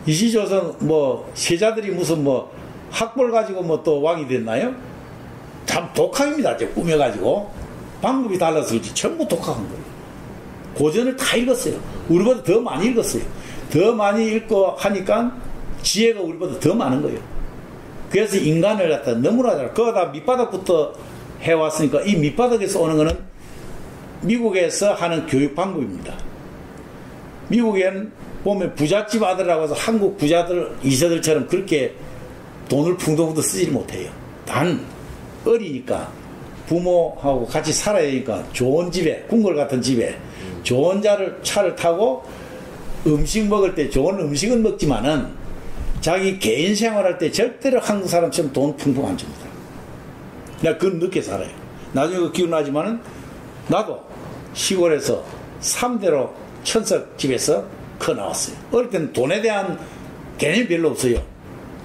이시조선 뭐 세자들이 무슨 뭐 학벌 가지고 뭐 또 왕이 됐나요? 참 독학입니다. 이제 꾸며가지고 방법이 달라서 그렇지 전부 독학한 거예요. 고전을 다 읽었어요. 우리보다 더 많이 읽었어요. 더 많이 읽고 하니까 지혜가 우리보다 더 많은 거예요. 그래서 인간을 갖다 너무나 잘 그거 다 밑바닥부터 해왔으니까 이 밑바닥에서 오는 거는 미국에서 하는 교육 방법입니다. 미국엔 보면 부잣집 아들이라고 해서 한국 부자들 이세들처럼 그렇게 돈을 풍덩풍덩 쓰지 못해요. 단 어리니까 부모하고 같이 살아야 되니까 좋은 집에 궁궐 같은 집에 좋은 차를 타고 음식 먹을 때 좋은 음식은 먹지만은 자기 개인 생활할 때 절대로 한국 사람처럼 돈 풍풍 안 줍니다. 내가 그건 늦게 살아요. 나중에 그 기운 나지만은 나도 시골에서 3대로 천석 집에서 커 나왔어요. 어릴 때는 돈에 대한 개념이 별로 없어요.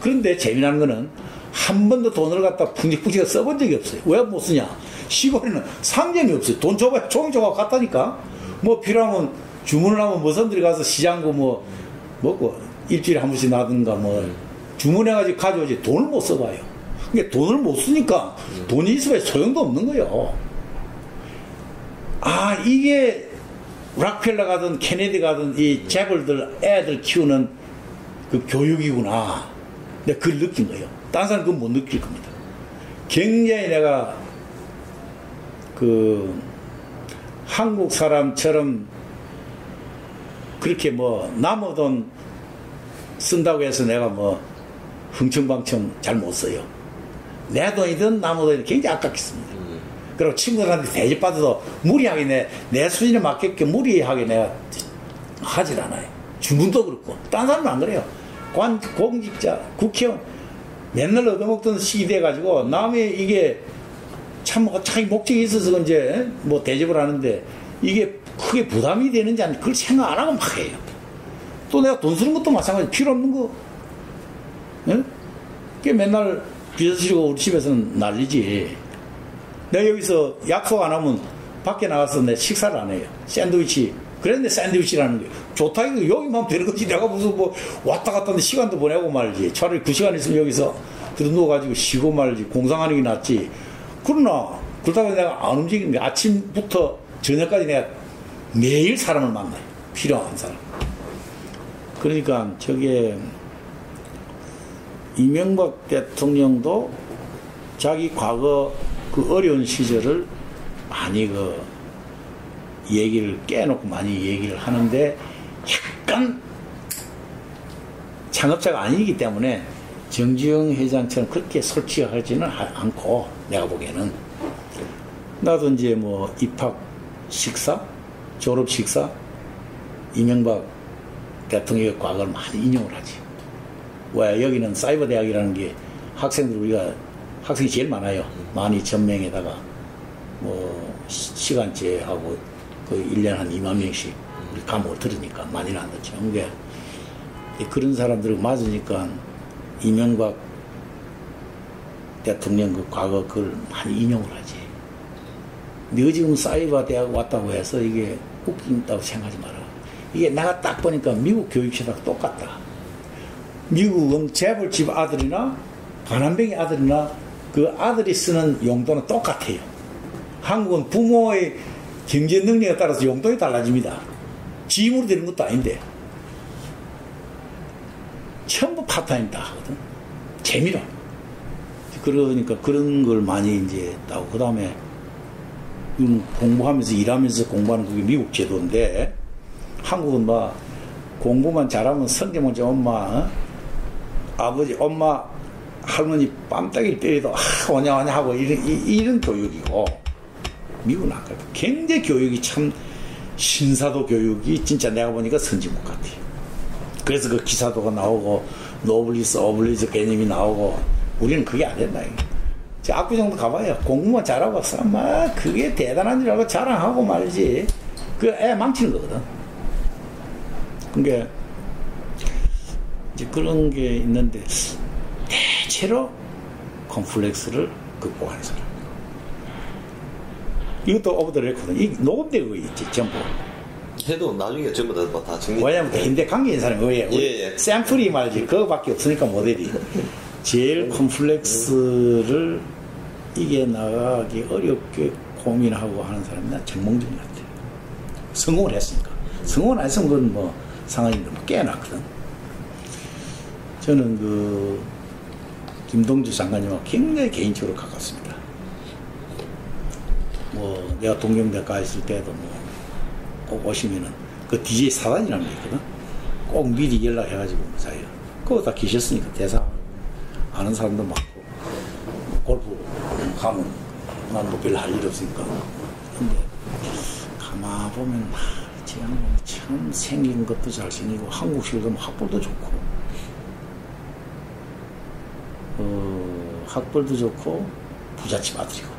그런데 재미난 거는 한 번도 돈을 갖다 풍직풍직 써본 적이 없어요. 왜 못 쓰냐? 시골에는 상점이 없어요. 돈 줘봐야 종이 조각 갖다니까. 뭐 필요하면 주문을 하면 머선들이 가서 시장고 뭐 먹고 일주일에 한 번씩 나든가 뭐 주문해가지고 가져오지 돈을 못 써봐요. 그러니까 돈을 못 쓰니까 돈이 있어야 소용도 없는 거예요. 아 이게 락펠러 가든 케네디 가든 이 재벌들 애들 키우는 그 교육이구나. 내가 그걸 느낀 거예요. 다른 사람은 그건 못 느낄 겁니다. 굉장히 내가 그 한국 사람처럼 그렇게 뭐 남의 돈 쓴다고 해서 내가 뭐 흥청방청 잘 못 써요. 내 돈이든 남의 돈이든 굉장히 아깝겠습니다. 그리고 친구들한테 대접받아도 무리하게 내 수준에 맞게끔 무리하게 내가 하질 않아요. 주문도 그렇고 딴 사람은 안 그래요. 공직자, 국회의원 맨날 얻어먹던 시기 돼가지고 남의 이게 참 자기 목적이 있어서 이제 뭐 대접을 하는데 이게 크게 부담이 되는지 안 그걸 생각 안 하고 막 해요. 또 내가 돈 쓰는 것도 마찬가지 필요 없는 거. 예? 그게 맨날 비서실이고 우리 집에서는 난리지. 내가 여기서 약속 안 하면 밖에 나가서 내 식사를 안 해요. 샌드위치. 그랬는데 샌드위치라는 게 좋다 이거 여기만 되는 거지. 내가 무슨 뭐 왔다 갔다 하는데 시간도 보내고 말지. 차라리 그 시간 있으면 여기서 들어 누워가지고 쉬고 말지. 공상하는 게 낫지. 그러나 그렇다고 내가 안 움직이는 게 아침부터 저녁까지 내가 매일 사람을 만나요. 필요한 사람. 그러니까 저게 이명박 대통령도 자기 과거 그 어려운 시절을 많이 그 얘기를 깨놓고 많이 얘기를 하는데 약간 창업자가 아니기 때문에 정주영 회장처럼 그렇게 솔직하지는 않고 내가 보기에는 나도 이제 뭐 입학 식사, 졸업 식사 이명박 대통령의 과거를 많이 인용을 하지. 왜 여기는 사이버 대학이라는 게 학생들 우리가 학생이 제일 많아요. 12,000명에다가 뭐 시간제하고 그 1년에 한 2만 명씩 우리 과목을 들으니까 많이는 안 듣죠. 그러니까 그런 사람들을 맞으니까 이명박 대통령 그 과거 그걸 많이 인용을 하지. 너 지금 사이버 대학 왔다고 해서 이게 웃긴다고 생각하지 마라. 이게 내가 딱 보니까 미국 교육시대랑 똑같다. 미국은 재벌집 아들이나 가난뱅이 아들이나 그 아들이 쓰는 용도는 똑같아요. 한국은 부모의 경제 능력에 따라서 용돈이 달라집니다. 지 힘으로 되는 것도 아닌데 전부 파트타임 다 하거든. 재미로. 그러니까 그런 걸 많이 이제 따고 그 다음에 공부하면서 일하면서 공부하는 그게 미국 제도인데 한국은 막 공부만 잘하면 성적 문제 엄마 아버지 엄마 할머니 뺨따기를 때려도 오냐오냐 하고 이런 교육이고 미국은 아까 경제 교육이 참 신사도 교육이 진짜 내가 보니까 선진국 같아요. 그래서 그 기사도가 나오고 노블리스 오블리스 개념이 나오고 우리는 그게 안 된다. 압구정도 가봐요. 공부만 잘하고 막 그게 대단한 줄 알고 자랑하고 말지. 그 애 망치는 거거든. 그러니까 이제 그런 게 있는데 대체로 컴플렉스를 극복하는 사람. 이것도 오브 더 레코드. 이 녹음되고 있지 전부. 해도 나중에 전부 다 정리. 왜냐면 인대 관계 있는 사람이 왜? 예. 샘플이 말지 그거밖에 없으니까 모델이. 제일 컴플렉스를 이겨나가기 어렵게 고민하고 하는 사람이 난 정몽준 같아요. 성공을 했으니까. 성공을 안 했으면 그건 뭐 상황이 너무 깨어났거든. 저는 그 김동주 장관님하고 굉장히 개인적으로 가깝습니다. 뭐 내가 동경대 가 있을 때도 뭐 꼭 오시면은 그 DJ 사단이라는 게 있거든. 꼭 미리 연락해가지고 자기가 그거 다 계셨으니까 대사 아는 사람도 많고 골프 가면 난 뭐 별로 할 일 없으니까. 근데 가만 보면 저 양반이 참 생긴 것도 잘생기고 한국식으로 학벌도 좋고 학벌도 좋고 부잣집 아들이고